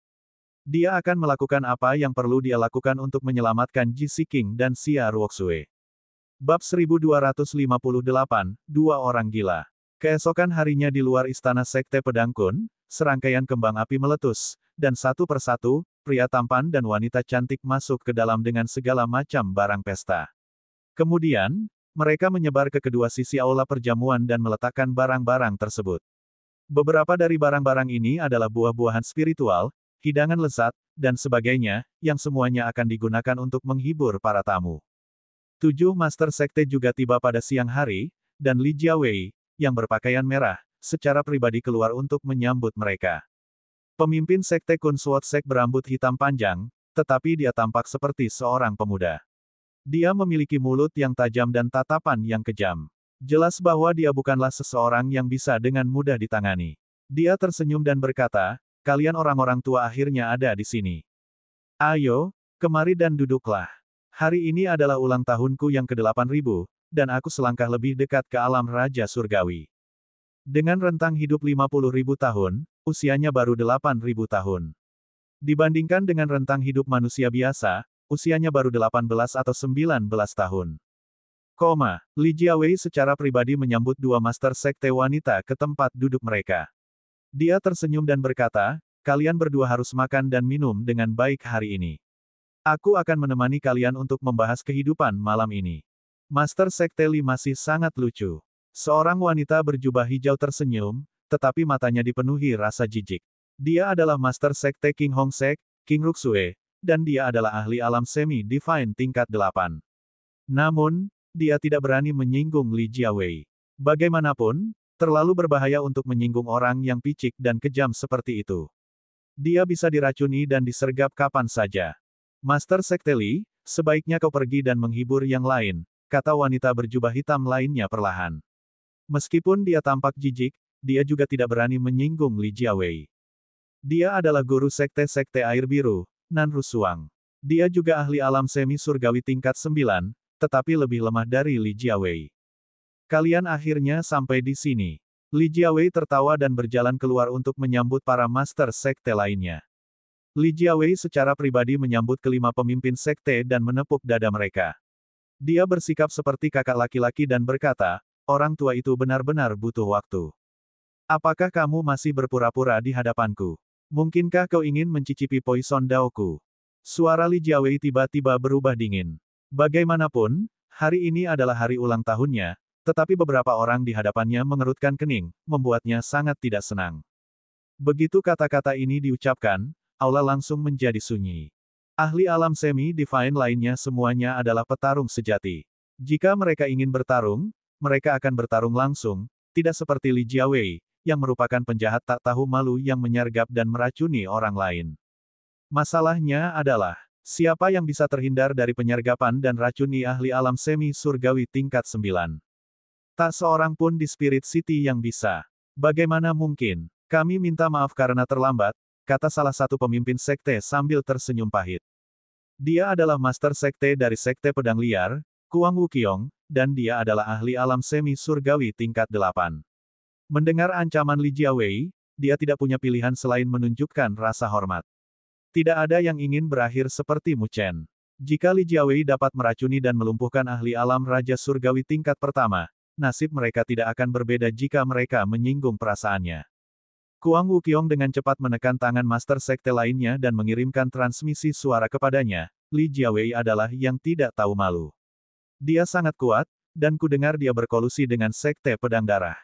Dia akan melakukan apa yang perlu dia lakukan untuk menyelamatkan Ji Si King dan Xia Ruoxue. Bab 1258, Dua Orang Gila. Keesokan harinya di luar istana Sekte Pedang Kun, serangkaian kembang api meletus, dan satu persatu, pria tampan dan wanita cantik masuk ke dalam dengan segala macam barang pesta. Kemudian, mereka menyebar ke kedua sisi aula perjamuan dan meletakkan barang-barang tersebut. Beberapa dari barang-barang ini adalah buah-buahan spiritual, hidangan lezat, dan sebagainya, yang semuanya akan digunakan untuk menghibur para tamu. 7 Master Sekte juga tiba pada siang hari, dan Li Jiawei, yang berpakaian merah, secara pribadi keluar untuk menyambut mereka. Pemimpin Sekte Kun Sword Sek berambut hitam panjang, tetapi dia tampak seperti seorang pemuda. Dia memiliki mulut yang tajam dan tatapan yang kejam. Jelas bahwa dia bukanlah seseorang yang bisa dengan mudah ditangani. Dia tersenyum dan berkata, "Kalian orang-orang tua akhirnya ada di sini. Ayo, kemari dan duduklah. Hari ini adalah ulang tahunku yang ke-8000, dan aku selangkah lebih dekat ke alam Raja Surgawi." Dengan rentang hidup 50.000 tahun, usianya baru 8.000 tahun. Dibandingkan dengan rentang hidup manusia biasa, usianya baru 18 atau 19 tahun. Li Jiawei secara pribadi menyambut 2 Master Sekte wanita ke tempat duduk mereka. Dia tersenyum dan berkata, "Kalian berdua harus makan dan minum dengan baik hari ini. Aku akan menemani kalian untuk membahas kehidupan malam ini." Master Sekte Li masih sangat lucu. Seorang wanita berjubah hijau tersenyum, tetapi matanya dipenuhi rasa jijik. Dia adalah Master Sekte King Hong Sek, King Ruxue, dan dia adalah ahli alam semi-divine tingkat 8. Namun, dia tidak berani menyinggung Li Jiawei. Bagaimanapun, terlalu berbahaya untuk menyinggung orang yang picik dan kejam seperti itu. Dia bisa diracuni dan disergap kapan saja. "Master Sekte Li, sebaiknya kau pergi dan menghibur yang lain," kata wanita berjubah hitam lainnya perlahan. Meskipun dia tampak jijik, dia juga tidak berani menyinggung Li Jiawei. Dia adalah guru sekte-sekte air biru, Nan Rusuang. Dia juga ahli alam semi surgawi tingkat 9, tetapi lebih lemah dari Li Jiawei. "Kalian akhirnya sampai di sini." Li Jiawei tertawa dan berjalan keluar untuk menyambut para master sekte lainnya. Li Jiawei secara pribadi menyambut kelima pemimpin sekte dan menepuk dada mereka. Dia bersikap seperti kakak laki-laki dan berkata, "Orang tua itu benar-benar butuh waktu. Apakah kamu masih berpura-pura di hadapanku? Mungkinkah kau ingin mencicipi poison daoku?" Suara Li Jiawei tiba-tiba berubah dingin. Bagaimanapun, hari ini adalah hari ulang tahunnya, tetapi beberapa orang di hadapannya mengerutkan kening, membuatnya sangat tidak senang. Begitu kata-kata ini diucapkan, aula langsung menjadi sunyi. Ahli alam semi-divine lainnya semuanya adalah petarung sejati. Jika mereka ingin bertarung, mereka akan bertarung langsung, tidak seperti Li Jiawei, yang merupakan penjahat tak tahu malu yang menyergap dan meracuni orang lain. Masalahnya adalah, siapa yang bisa terhindar dari penyergapan dan racuni ahli alam semi surgawi tingkat 9? Tak seorang pun di Spirit City yang bisa. "Bagaimana mungkin? Kami minta maaf karena terlambat," kata salah satu pemimpin sekte sambil tersenyum pahit. Dia adalah master sekte dari sekte pedang liar, Kuang Wuqiong, dan dia adalah ahli alam semi surgawi tingkat 8. Mendengar ancaman Li Jiawei, dia tidak punya pilihan selain menunjukkan rasa hormat. Tidak ada yang ingin berakhir seperti Mu Chen. Jika Li Jiawei dapat meracuni dan melumpuhkan ahli alam Raja Surgawi tingkat pertama, nasib mereka tidak akan berbeda jika mereka menyinggung perasaannya. Kuang Wuqiong dengan cepat menekan tangan master sekte lainnya dan mengirimkan transmisi suara kepadanya. Li Jiawei adalah yang tidak tahu malu. Dia sangat kuat, dan kudengar dia berkolusi dengan sekte pedang darah.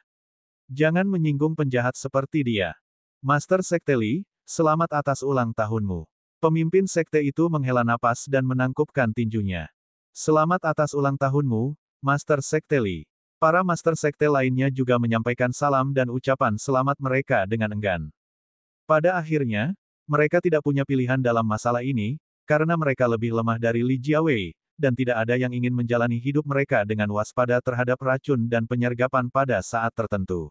Jangan menyinggung penjahat seperti dia. Master Sekte Li, selamat atas ulang tahunmu. Pemimpin sekte itu menghela napas dan menangkupkan tinjunya. Selamat atas ulang tahunmu, Master Sekte Li. Para master sekte lainnya juga menyampaikan salam dan ucapan selamat mereka dengan enggan. Pada akhirnya, mereka tidak punya pilihan dalam masalah ini, karena mereka lebih lemah dari Li Jiawei, dan tidak ada yang ingin menjalani hidup mereka dengan waspada terhadap racun dan penyergapan pada saat tertentu.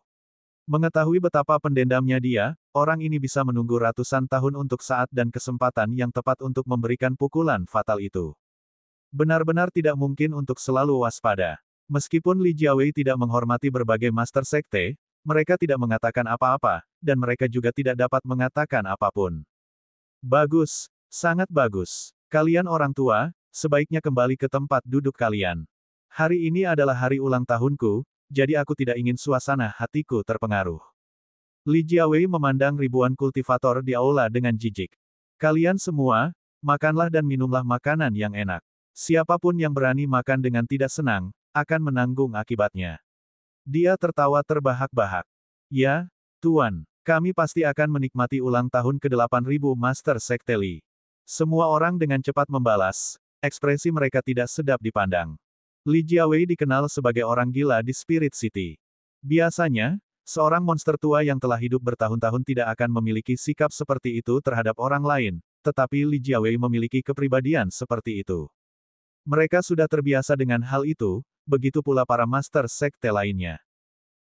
Mengetahui betapa pendendamnya dia, orang ini bisa menunggu ratusan tahun untuk saat dan kesempatan yang tepat untuk memberikan pukulan fatal itu. Benar-benar tidak mungkin untuk selalu waspada. Meskipun Li Jiawei tidak menghormati berbagai master sekte, mereka tidak mengatakan apa-apa, dan mereka juga tidak dapat mengatakan apapun. "Bagus, sangat bagus. Kalian orang tua, sebaiknya kembali ke tempat duduk kalian. Hari ini adalah hari ulang tahunku, jadi aku tidak ingin suasana hatiku terpengaruh." Li Jiawei memandang ribuan kultivator di aula dengan jijik. Kalian semua, makanlah dan minumlah makanan yang enak. Siapapun yang berani makan dengan tidak senang, akan menanggung akibatnya. Dia tertawa terbahak-bahak. Ya, Tuan, kami pasti akan menikmati ulang tahun ke-8.000 Master Sekte Li. Semua orang dengan cepat membalas, ekspresi mereka tidak sedap dipandang. Li Jiawei dikenal sebagai orang gila di Spirit City. Biasanya, seorang monster tua yang telah hidup bertahun-tahun tidak akan memiliki sikap seperti itu terhadap orang lain, tetapi Li Jiawei memiliki kepribadian seperti itu. Mereka sudah terbiasa dengan hal itu, begitu pula para master sekte lainnya.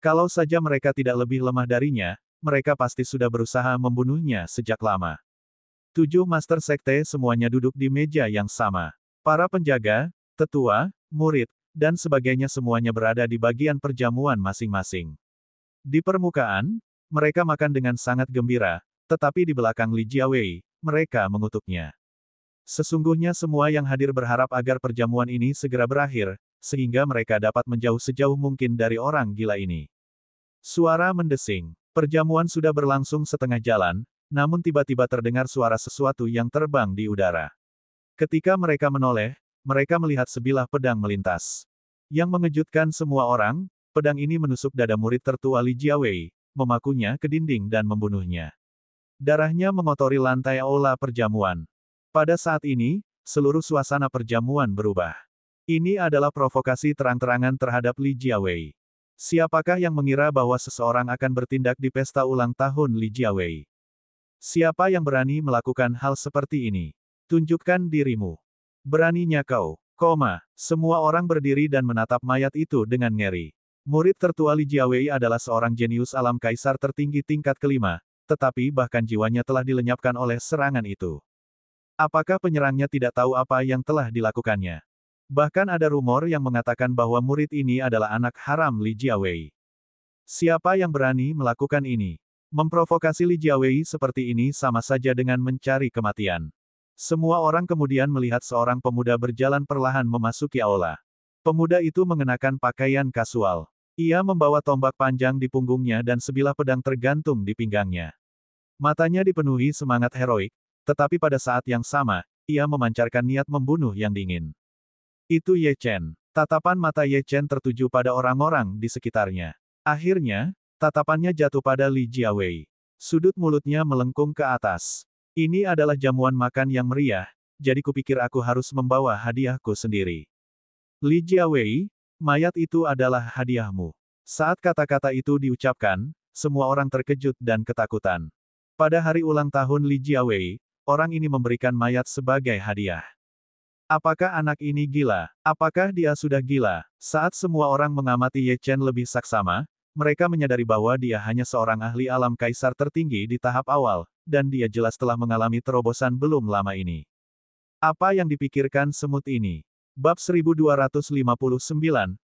Kalau saja mereka tidak lebih lemah darinya, mereka pasti sudah berusaha membunuhnya sejak lama. 7 master sekte semuanya duduk di meja yang sama. Para penjaga, tetua, murid, dan sebagainya semuanya berada di bagian perjamuan masing-masing. Di permukaan, mereka makan dengan sangat gembira, tetapi di belakang Li Jiawei, mereka mengutuknya. Sesungguhnya semua yang hadir berharap agar perjamuan ini segera berakhir, sehingga mereka dapat menjauh sejauh mungkin dari orang gila ini. Suara mendesing. Perjamuan sudah berlangsung setengah jalan, namun tiba-tiba terdengar suara sesuatu yang terbang di udara. Ketika mereka menoleh, mereka melihat sebilah pedang melintas. Yang mengejutkan semua orang, pedang ini menusuk dada murid tertua Li Jiawei, memakunya ke dinding dan membunuhnya. Darahnya mengotori lantai aula perjamuan. Pada saat ini, seluruh suasana perjamuan berubah. Ini adalah provokasi terang-terangan terhadap Li Jiawei. Siapakah yang mengira bahwa seseorang akan bertindak di pesta ulang tahun Li Jiawei? Siapa yang berani melakukan hal seperti ini? Tunjukkan dirimu. Beraninya kau. Semua orang berdiri dan menatap mayat itu dengan ngeri. Murid tertua Li Jiawei adalah seorang jenius alam kaisar tertinggi tingkat kelima, tetapi bahkan jiwanya telah dilenyapkan oleh serangan itu. Apakah penyerangnya tidak tahu apa yang telah dilakukannya? Bahkan ada rumor yang mengatakan bahwa murid ini adalah anak haram Li Jiawei. Siapa yang berani melakukan ini? Memprovokasi Li Jiawei seperti ini sama saja dengan mencari kematian. Semua orang kemudian melihat seorang pemuda berjalan perlahan memasuki aula. Pemuda itu mengenakan pakaian kasual. Ia membawa tombak panjang di punggungnya dan sebilah pedang tergantung di pinggangnya. Matanya dipenuhi semangat heroik, tetapi pada saat yang sama, ia memancarkan niat membunuh yang dingin. Itu Ye Chen. Tatapan mata Ye Chen tertuju pada orang-orang di sekitarnya. Akhirnya, tatapannya jatuh pada Li Jiawei. Sudut mulutnya melengkung ke atas. Ini adalah jamuan makan yang meriah, jadi kupikir aku harus membawa hadiahku sendiri. Li Jiawei, mayat itu adalah hadiahmu. Saat kata-kata itu diucapkan, semua orang terkejut dan ketakutan. Pada hari ulang tahun Li Jiawei, orang ini memberikan mayat sebagai hadiah. Apakah anak ini gila? Apakah dia sudah gila? Saat semua orang mengamati Ye Chen lebih saksama, mereka menyadari bahwa dia hanya seorang ahli alam kaisar tertinggi di tahap awal, dan dia jelas telah mengalami terobosan belum lama ini. Apa yang dipikirkan semut ini? Bab 1259,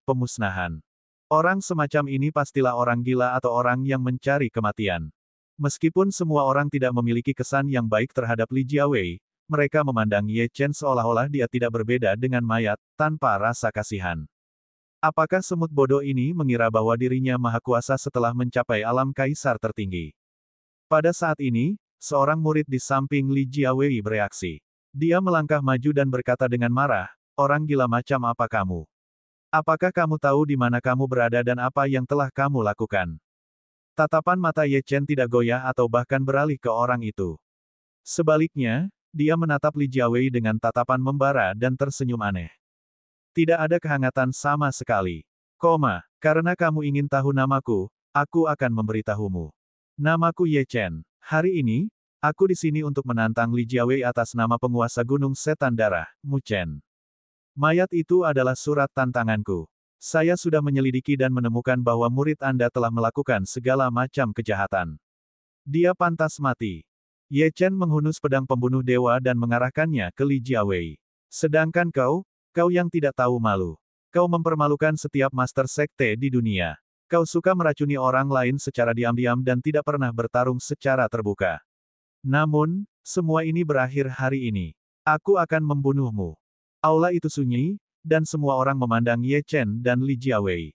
Pemusnahan. Orang semacam ini pastilah orang gila atau orang yang mencari kematian. Meskipun semua orang tidak memiliki kesan yang baik terhadap Li Jiawei, mereka memandang Ye Chen seolah-olah dia tidak berbeda dengan mayat, tanpa rasa kasihan. Apakah semut bodoh ini mengira bahwa dirinya maha kuasa setelah mencapai alam kaisar tertinggi? Pada saat ini, seorang murid di samping Li Jiawei bereaksi. Dia melangkah maju dan berkata dengan marah, "Orang gila macam apa kamu? Apakah kamu tahu di mana kamu berada dan apa yang telah kamu lakukan?" Tatapan mata Ye Chen tidak goyah atau bahkan beralih ke orang itu. Sebaliknya, dia menatap Li Jiawei dengan tatapan membara dan tersenyum aneh. Tidak ada kehangatan sama sekali. Karena kamu ingin tahu namaku, aku akan memberitahumu. Namaku Ye Chen. Hari ini, aku di sini untuk menantang Li Jiawei atas nama penguasa Gunung Setan Darah, Mu Chen. Mayat itu adalah surat tantanganku. Saya sudah menyelidiki dan menemukan bahwa murid Anda telah melakukan segala macam kejahatan. Dia pantas mati. Ye Chen menghunus pedang pembunuh dewa dan mengarahkannya ke Li Jiawei. Sedangkan kau yang tidak tahu malu. Kau mempermalukan setiap master sekte di dunia. Kau suka meracuni orang lain secara diam-diam dan tidak pernah bertarung secara terbuka. Namun, semua ini berakhir hari ini. Aku akan membunuhmu. Aula itu sunyi, dan semua orang memandang Ye Chen dan Li Jiawei.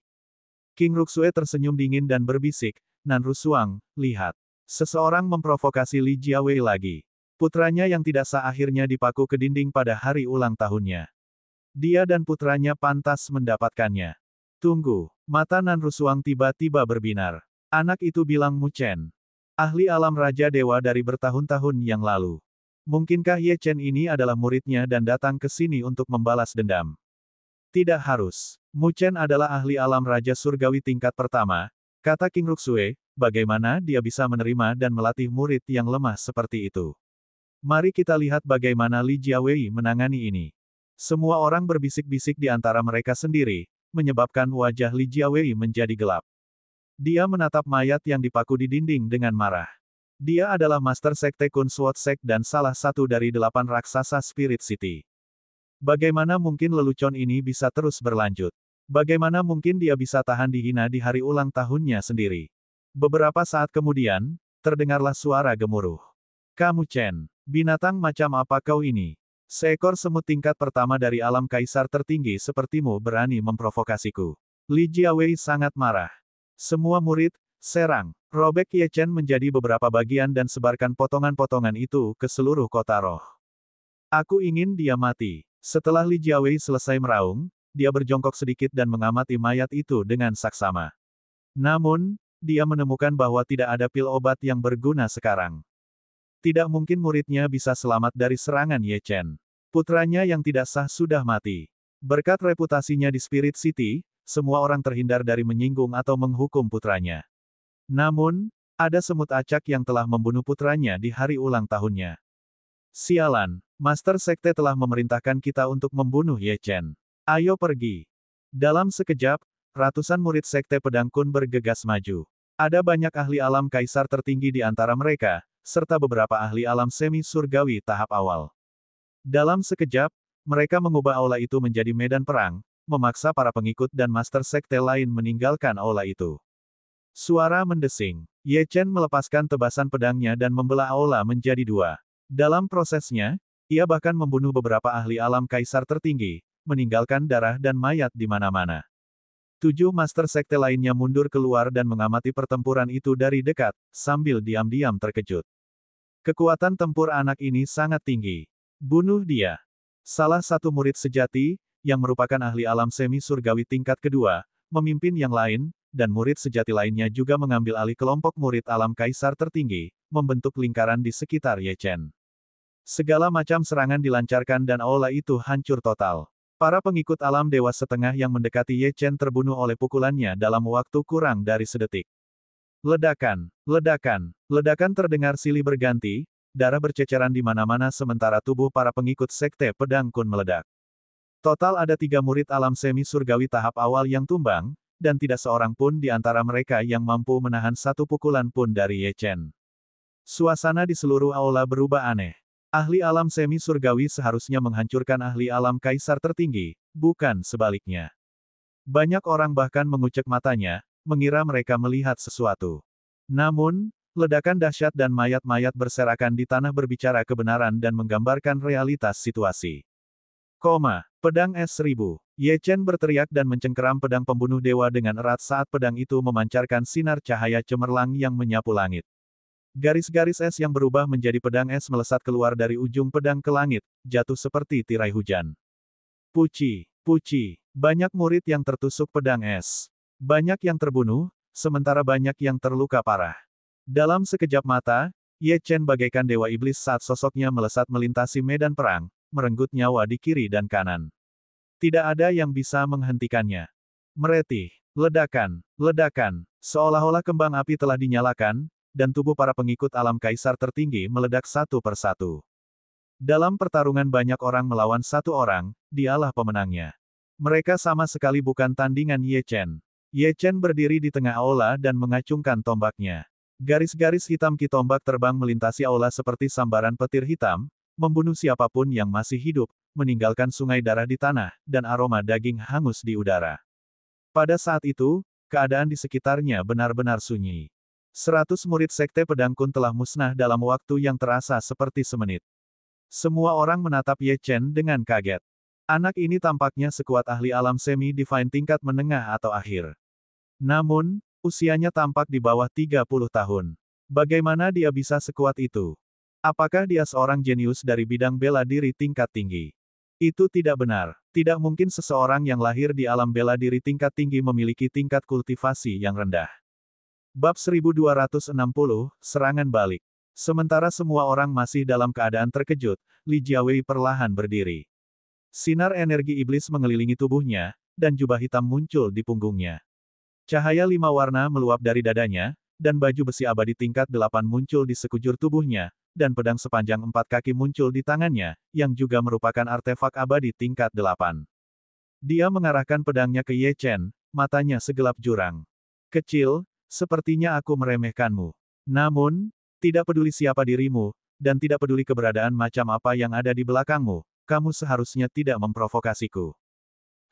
King Ruxue tersenyum dingin dan berbisik, Nan Rusuang, lihat. Seseorang memprovokasi Li Jiawei lagi. Putranya yang tidak sah akhirnya dipaku ke dinding pada hari ulang tahunnya. Dia dan putranya pantas mendapatkannya. Tunggu, mata Nan Rusuang tiba-tiba berbinar. Anak itu bilang Mu Chen. Ahli alam Raja Dewa dari bertahun-tahun yang lalu. Mungkinkah Ye Chen ini adalah muridnya dan datang ke sini untuk membalas dendam? Tidak harus. Mu Chen adalah ahli alam Raja Surgawi tingkat pertama, kata King Ruxue, bagaimana dia bisa menerima dan melatih murid yang lemah seperti itu. Mari kita lihat bagaimana Li Jiawei menangani ini. Semua orang berbisik-bisik di antara mereka sendiri, menyebabkan wajah Li Jiawei menjadi gelap. Dia menatap mayat yang dipaku di dinding dengan marah. Dia adalah Master Sekte Kun Sword Sect dan salah satu dari 8 raksasa Spirit City. Bagaimana mungkin lelucon ini bisa terus berlanjut? Bagaimana mungkin dia bisa tahan dihina di hari ulang tahunnya sendiri? Beberapa saat kemudian, terdengarlah suara gemuruh. Kamu Chen, binatang macam apa kau ini? Seekor semut tingkat pertama dari alam kaisar tertinggi sepertimu berani memprovokasiku. Li Jiawei sangat marah. Semua murid, serang. Robek Ye Chen menjadi beberapa bagian dan sebarkan potongan-potongan itu ke seluruh kota roh. Aku ingin dia mati. Setelah Li Jiawei selesai meraung, dia berjongkok sedikit dan mengamati mayat itu dengan saksama. Namun, dia menemukan bahwa tidak ada pil obat yang berguna sekarang. Tidak mungkin muridnya bisa selamat dari serangan Ye Chen. Putranya yang tidak sah sudah mati. Berkat reputasinya di Spirit City, semua orang terhindar dari menyinggung atau menghukum putranya. Namun, ada semut acak yang telah membunuh putranya di hari ulang tahunnya. Sialan, Master Sekte telah memerintahkan kita untuk membunuh Ye Chen. Ayo pergi. Dalam sekejap, ratusan murid Sekte Pedang Kun bergegas maju. Ada banyak ahli alam kaisar tertinggi di antara mereka, serta beberapa ahli alam semi surgawi tahap awal. Dalam sekejap, mereka mengubah aula itu menjadi medan perang, memaksa para pengikut dan Master Sekte lain meninggalkan aula itu. Suara mendesing. Ye Chen melepaskan tebasan pedangnya dan membelah aula menjadi dua. Dalam prosesnya, ia bahkan membunuh beberapa ahli alam kaisar tertinggi, meninggalkan darah dan mayat di mana-mana. 7 Master Sekte lainnya mundur keluar dan mengamati pertempuran itu dari dekat, sambil diam-diam terkejut. Kekuatan tempur anak ini sangat tinggi. Bunuh dia. Salah satu murid sejati, yang merupakan ahli alam semi surgawi tingkat kedua, memimpin yang lain, dan murid sejati lainnya juga mengambil alih kelompok murid alam kaisar tertinggi, membentuk lingkaran di sekitar Ye Chen. Segala macam serangan dilancarkan dan aula itu hancur total. Para pengikut alam dewa setengah yang mendekati Ye Chen terbunuh oleh pukulannya dalam waktu kurang dari sedetik. Ledakan, ledakan, ledakan terdengar silih berganti, darah berceceran di mana-mana sementara tubuh para pengikut Sekte Pedang Kun meledak. Total ada 3 murid alam semi surgawi tahap awal yang tumbang, dan tidak seorang pun di antara mereka yang mampu menahan satu pukulan pun dari Ye Chen. Suasana di seluruh aula berubah aneh. Ahli alam semi surgawi seharusnya menghancurkan ahli alam kaisar tertinggi, bukan sebaliknya. Banyak orang bahkan mengucek matanya, mengira mereka melihat sesuatu. Namun, ledakan dahsyat dan mayat-mayat berserakan di tanah berbicara kebenaran dan menggambarkan realitas situasi. Pedang es 1000. Ye Chen berteriak dan mencengkeram pedang pembunuh dewa dengan erat saat pedang itu memancarkan sinar cahaya cemerlang yang menyapu langit. Garis-garis es yang berubah menjadi pedang es melesat keluar dari ujung pedang ke langit, jatuh seperti tirai hujan. Puci, puci, banyak murid yang tertusuk pedang es. Banyak yang terbunuh, sementara banyak yang terluka parah. Dalam sekejap mata, Ye Chen bagaikan dewa iblis saat sosoknya melesat melintasi medan perang, merenggut nyawa di kiri dan kanan. Tidak ada yang bisa menghentikannya. Meretih, ledakan, ledakan, seolah-olah kembang api telah dinyalakan, dan tubuh para pengikut alam kaisar tertinggi meledak satu persatu. Dalam pertarungan banyak orang melawan satu orang, dialah pemenangnya. Mereka sama sekali bukan tandingan Ye Chen. Ye Chen berdiri di tengah aula dan mengacungkan tombaknya. Garis-garis hitam ki tombak terbang melintasi aula seperti sambaran petir hitam, membunuh siapapun yang masih hidup, meninggalkan sungai darah di tanah, dan aroma daging hangus di udara. Pada saat itu, keadaan di sekitarnya benar-benar sunyi. 100 murid Sekte Pedang Kun telah musnah dalam waktu yang terasa seperti semenit. Semua orang menatap Ye Chen dengan kaget. Anak ini tampaknya sekuat ahli alam semi-divine tingkat menengah atau akhir. Namun, Usianya tampak di bawah 30 tahun. Bagaimana dia bisa sekuat itu? Apakah dia seorang jenius dari bidang bela diri tingkat tinggi? Itu tidak benar. Tidak mungkin seseorang yang lahir di alam bela diri tingkat tinggi memiliki tingkat kultivasi yang rendah. Bab 1260, Serangan Balik. Sementara semua orang masih dalam keadaan terkejut, Li Jiawei perlahan berdiri. Sinar energi iblis mengelilingi tubuhnya, dan jubah hitam muncul di punggungnya. Cahaya 5 warna meluap dari dadanya, dan baju besi abadi tingkat 8 muncul di sekujur tubuhnya, dan pedang sepanjang 4 kaki muncul di tangannya, yang juga merupakan artefak abadi tingkat 8. Dia mengarahkan pedangnya ke Ye Chen, matanya segelap jurang. Kecil, sepertinya aku meremehkanmu. Namun, tidak peduli siapa dirimu, dan tidak peduli keberadaan macam apa yang ada di belakangmu, kamu seharusnya tidak memprovokasiku.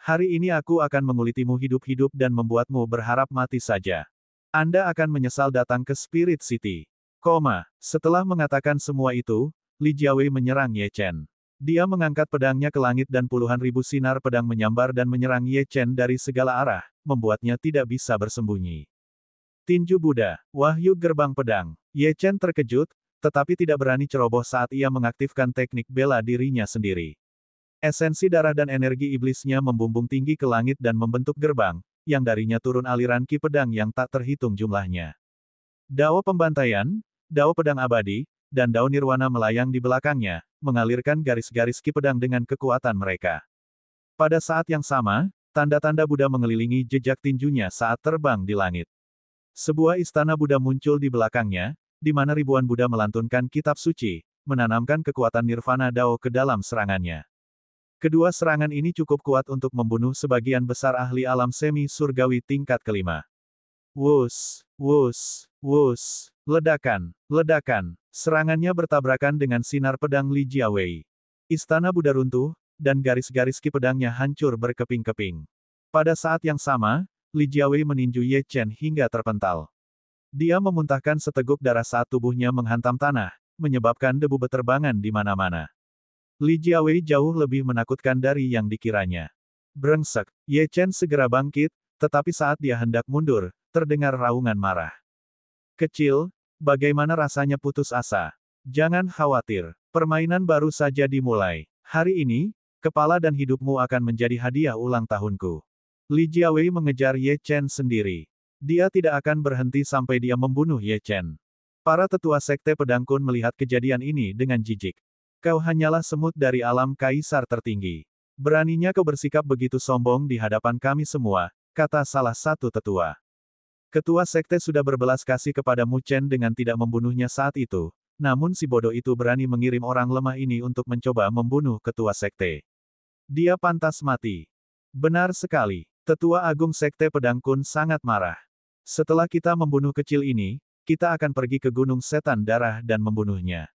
Hari ini aku akan mengulitimu hidup-hidup dan membuatmu berharap mati saja. Anda akan menyesal datang ke Spirit City. Setelah mengatakan semua itu, Li Jiawei menyerang Ye Chen. Dia mengangkat pedangnya ke langit dan puluhan ribu sinar pedang menyambar dan menyerang Ye Chen dari segala arah, membuatnya tidak bisa bersembunyi. Tinju Buddha, Wahyu Gerbang Pedang. Ye Chen terkejut, tetapi tidak berani ceroboh saat ia mengaktifkan teknik bela dirinya sendiri. Esensi darah dan energi iblisnya membumbung tinggi ke langit dan membentuk gerbang, yang darinya turun aliran ki pedang yang tak terhitung jumlahnya. Dao pembantaian, Dao pedang abadi, dan Dao nirwana melayang di belakangnya, mengalirkan garis-garis ki pedang dengan kekuatan mereka. Pada saat yang sama, tanda-tanda Buddha mengelilingi jejak tinjunya saat terbang di langit. Sebuah istana Buddha muncul di belakangnya, di mana ribuan Buddha melantunkan kitab suci, menanamkan kekuatan nirvana Dao ke dalam serangannya. Kedua serangan ini cukup kuat untuk membunuh sebagian besar ahli alam semi surgawi tingkat kelima. Wus, wus, wus, ledakan, ledakan. Serangannya bertabrakan dengan sinar pedang Li Jiawei. Istana Buddha runtuh, dan garis-garis ki pedangnya hancur berkeping-keping. Pada saat yang sama, Li Jiawei meninju Ye Chen hingga terpental. Dia memuntahkan seteguk darah saat tubuhnya menghantam tanah, menyebabkan debu beterbangan di mana-mana. Li Jiawei jauh lebih menakutkan dari yang dikiranya. Brengsek, Ye Chen segera bangkit, tetapi saat dia hendak mundur, terdengar raungan marah. Kecil, bagaimana rasanya putus asa? Jangan khawatir, permainan baru saja dimulai. Hari ini, kepala dan hidupmu akan menjadi hadiah ulang tahunku. Li Jiawei mengejar Ye Chen sendiri. Dia tidak akan berhenti sampai dia membunuh Ye Chen. Para tetua sekte pedang Kun melihat kejadian ini dengan jijik. Kau hanyalah semut dari alam kaisar tertinggi. Beraninya kau bersikap begitu sombong di hadapan kami semua, kata salah satu tetua. Ketua sekte sudah berbelas kasih kepada Mu Chen dengan tidak membunuhnya saat itu, namun si bodoh itu berani mengirim orang lemah ini untuk mencoba membunuh ketua sekte. Dia pantas mati. Benar sekali, Tetua Agung Sekte Pedang Kun sangat marah. Setelah kita membunuh kecil ini, kita akan pergi ke Gunung Setan Darah dan membunuhnya.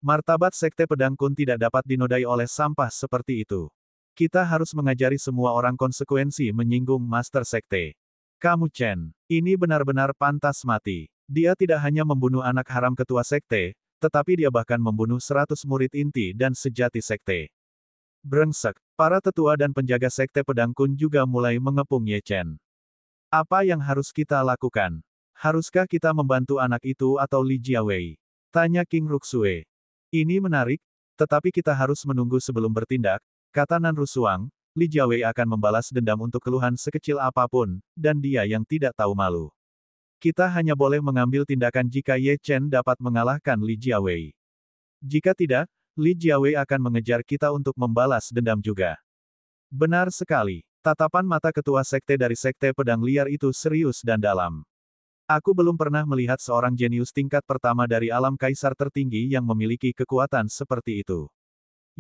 Martabat Sekte Pedang Kun tidak dapat dinodai oleh sampah seperti itu. Kita harus mengajari semua orang konsekuensi menyinggung Master Sekte. Kamu Chen, ini benar-benar pantas mati. Dia tidak hanya membunuh anak haram ketua sekte, tetapi dia bahkan membunuh 100 murid inti dan sejati sekte. Brengsek, para tetua dan penjaga sekte pedang Kun juga mulai mengepung Ye Chen. Apa yang harus kita lakukan? Haruskah kita membantu anak itu atau Li Jiawei? Tanya King Ruxue. Ini menarik, tetapi kita harus menunggu sebelum bertindak, kata Nan Rusuang. Li Jiawei akan membalas dendam untuk keluhan sekecil apapun, dan dia yang tidak tahu malu. Kita hanya boleh mengambil tindakan jika Ye Chen dapat mengalahkan Li Jiawei. Jika tidak, Li Jiawei akan mengejar kita untuk membalas dendam juga. Benar sekali. Tatapan mata ketua sekte dari sekte pedang liar itu serius dan dalam. Aku belum pernah melihat seorang jenius tingkat pertama dari alam kaisar tertinggi yang memiliki kekuatan seperti itu.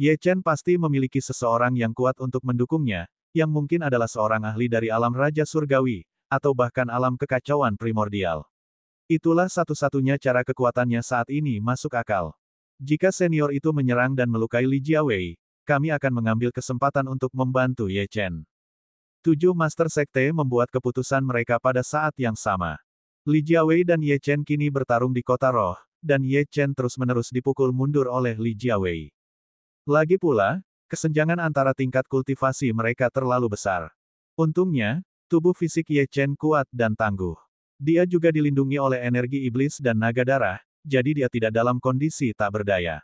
Ye Chen pasti memiliki seseorang yang kuat untuk mendukungnya, yang mungkin adalah seorang ahli dari alam Raja Surgawi, atau bahkan alam kekacauan primordial. Itulah satu-satunya cara kekuatannya saat ini masuk akal. Jika senior itu menyerang dan melukai Li Jiawei, kami akan mengambil kesempatan untuk membantu Ye Chen. 7 Master Sekte membuat keputusan mereka pada saat yang sama. Li Jiawei dan Ye Chen kini bertarung di Kota Roh, dan Ye Chen terus-menerus dipukul mundur oleh Li Jiawei. Lagi pula, kesenjangan antara tingkat kultivasi mereka terlalu besar. Untungnya, tubuh fisik Ye Chen kuat dan tangguh. Dia juga dilindungi oleh energi iblis dan naga darah, jadi dia tidak dalam kondisi tak berdaya.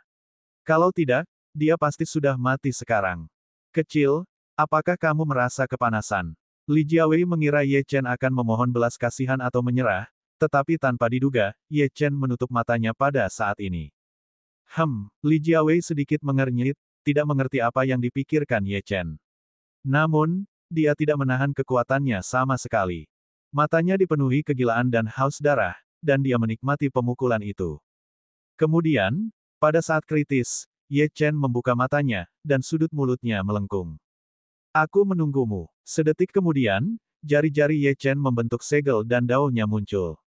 Kalau tidak, dia pasti sudah mati sekarang. Kecil, apakah kamu merasa kepanasan? Li Jiawei mengira Ye Chen akan memohon belas kasihan atau menyerah, tetapi tanpa diduga, Ye Chen menutup matanya pada saat ini. Li Jiawei sedikit mengernyit, tidak mengerti apa yang dipikirkan Ye Chen. Namun, dia tidak menahan kekuatannya sama sekali. Matanya dipenuhi kegilaan dan haus darah, dan dia menikmati pemukulan itu. Kemudian, pada saat kritis, Ye Chen membuka matanya, dan sudut mulutnya melengkung. Aku menunggumu. Sedetik kemudian, jari-jari Ye Chen membentuk segel dan daunnya muncul.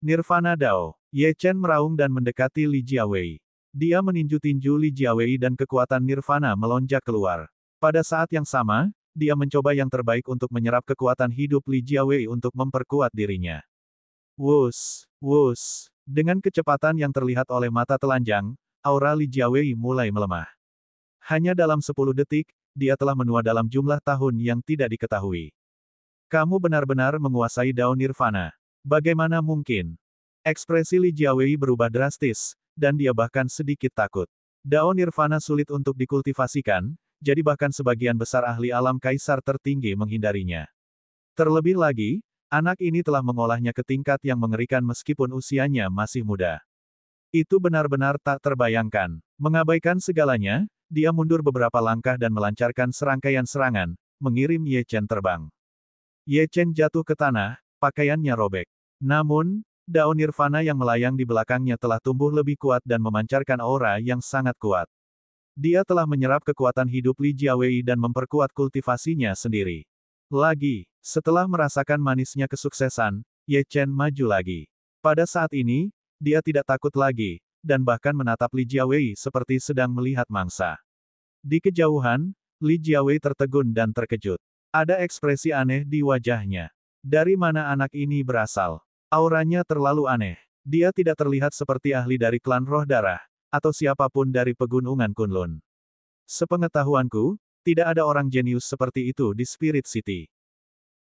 Nirvana Dao. Ye Chen meraung dan mendekati Li Jiawei. Dia meninju-tinju Li Jiawei dan kekuatan Nirvana melonjak keluar. Pada saat yang sama, dia mencoba yang terbaik untuk menyerap kekuatan hidup Li Jiawei untuk memperkuat dirinya. Wus, wus. Dengan kecepatan yang terlihat oleh mata telanjang, aura Li Jiawei mulai melemah. Hanya dalam 10 detik, dia telah menua dalam jumlah tahun yang tidak diketahui. Kamu benar-benar menguasai daun Nirvana. Bagaimana mungkin? Ekspresi Li Jiawei berubah drastis, dan dia bahkan sedikit takut. Daun Nirvana sulit untuk dikultivasikan, jadi bahkan sebagian besar ahli alam kaisar tertinggi menghindarinya. Terlebih lagi, anak ini telah mengolahnya ke tingkat yang mengerikan meskipun usianya masih muda. Itu benar-benar tak terbayangkan. Mengabaikan segalanya, dia mundur beberapa langkah dan melancarkan serangkaian serangan, mengirim Ye Chen terbang. Ye Chen jatuh ke tanah, pakaiannya robek. Namun, daun Nirvana yang melayang di belakangnya telah tumbuh lebih kuat dan memancarkan aura yang sangat kuat. Dia telah menyerap kekuatan hidup Li Jiawei dan memperkuat kultivasinya sendiri. Setelah merasakan manisnya kesuksesan, Ye Chen maju lagi. Pada saat ini, dia tidak takut lagi, dan bahkan menatap Li Jiawei seperti sedang melihat mangsa. Di kejauhan, Li Jiawei tertegun dan terkejut. Ada ekspresi aneh di wajahnya. Dari mana anak ini berasal? Auranya terlalu aneh. Dia tidak terlihat seperti ahli dari klan roh darah, atau siapapun dari pegunungan Kunlun. Sepengetahuanku, tidak ada orang jenius seperti itu di Spirit City.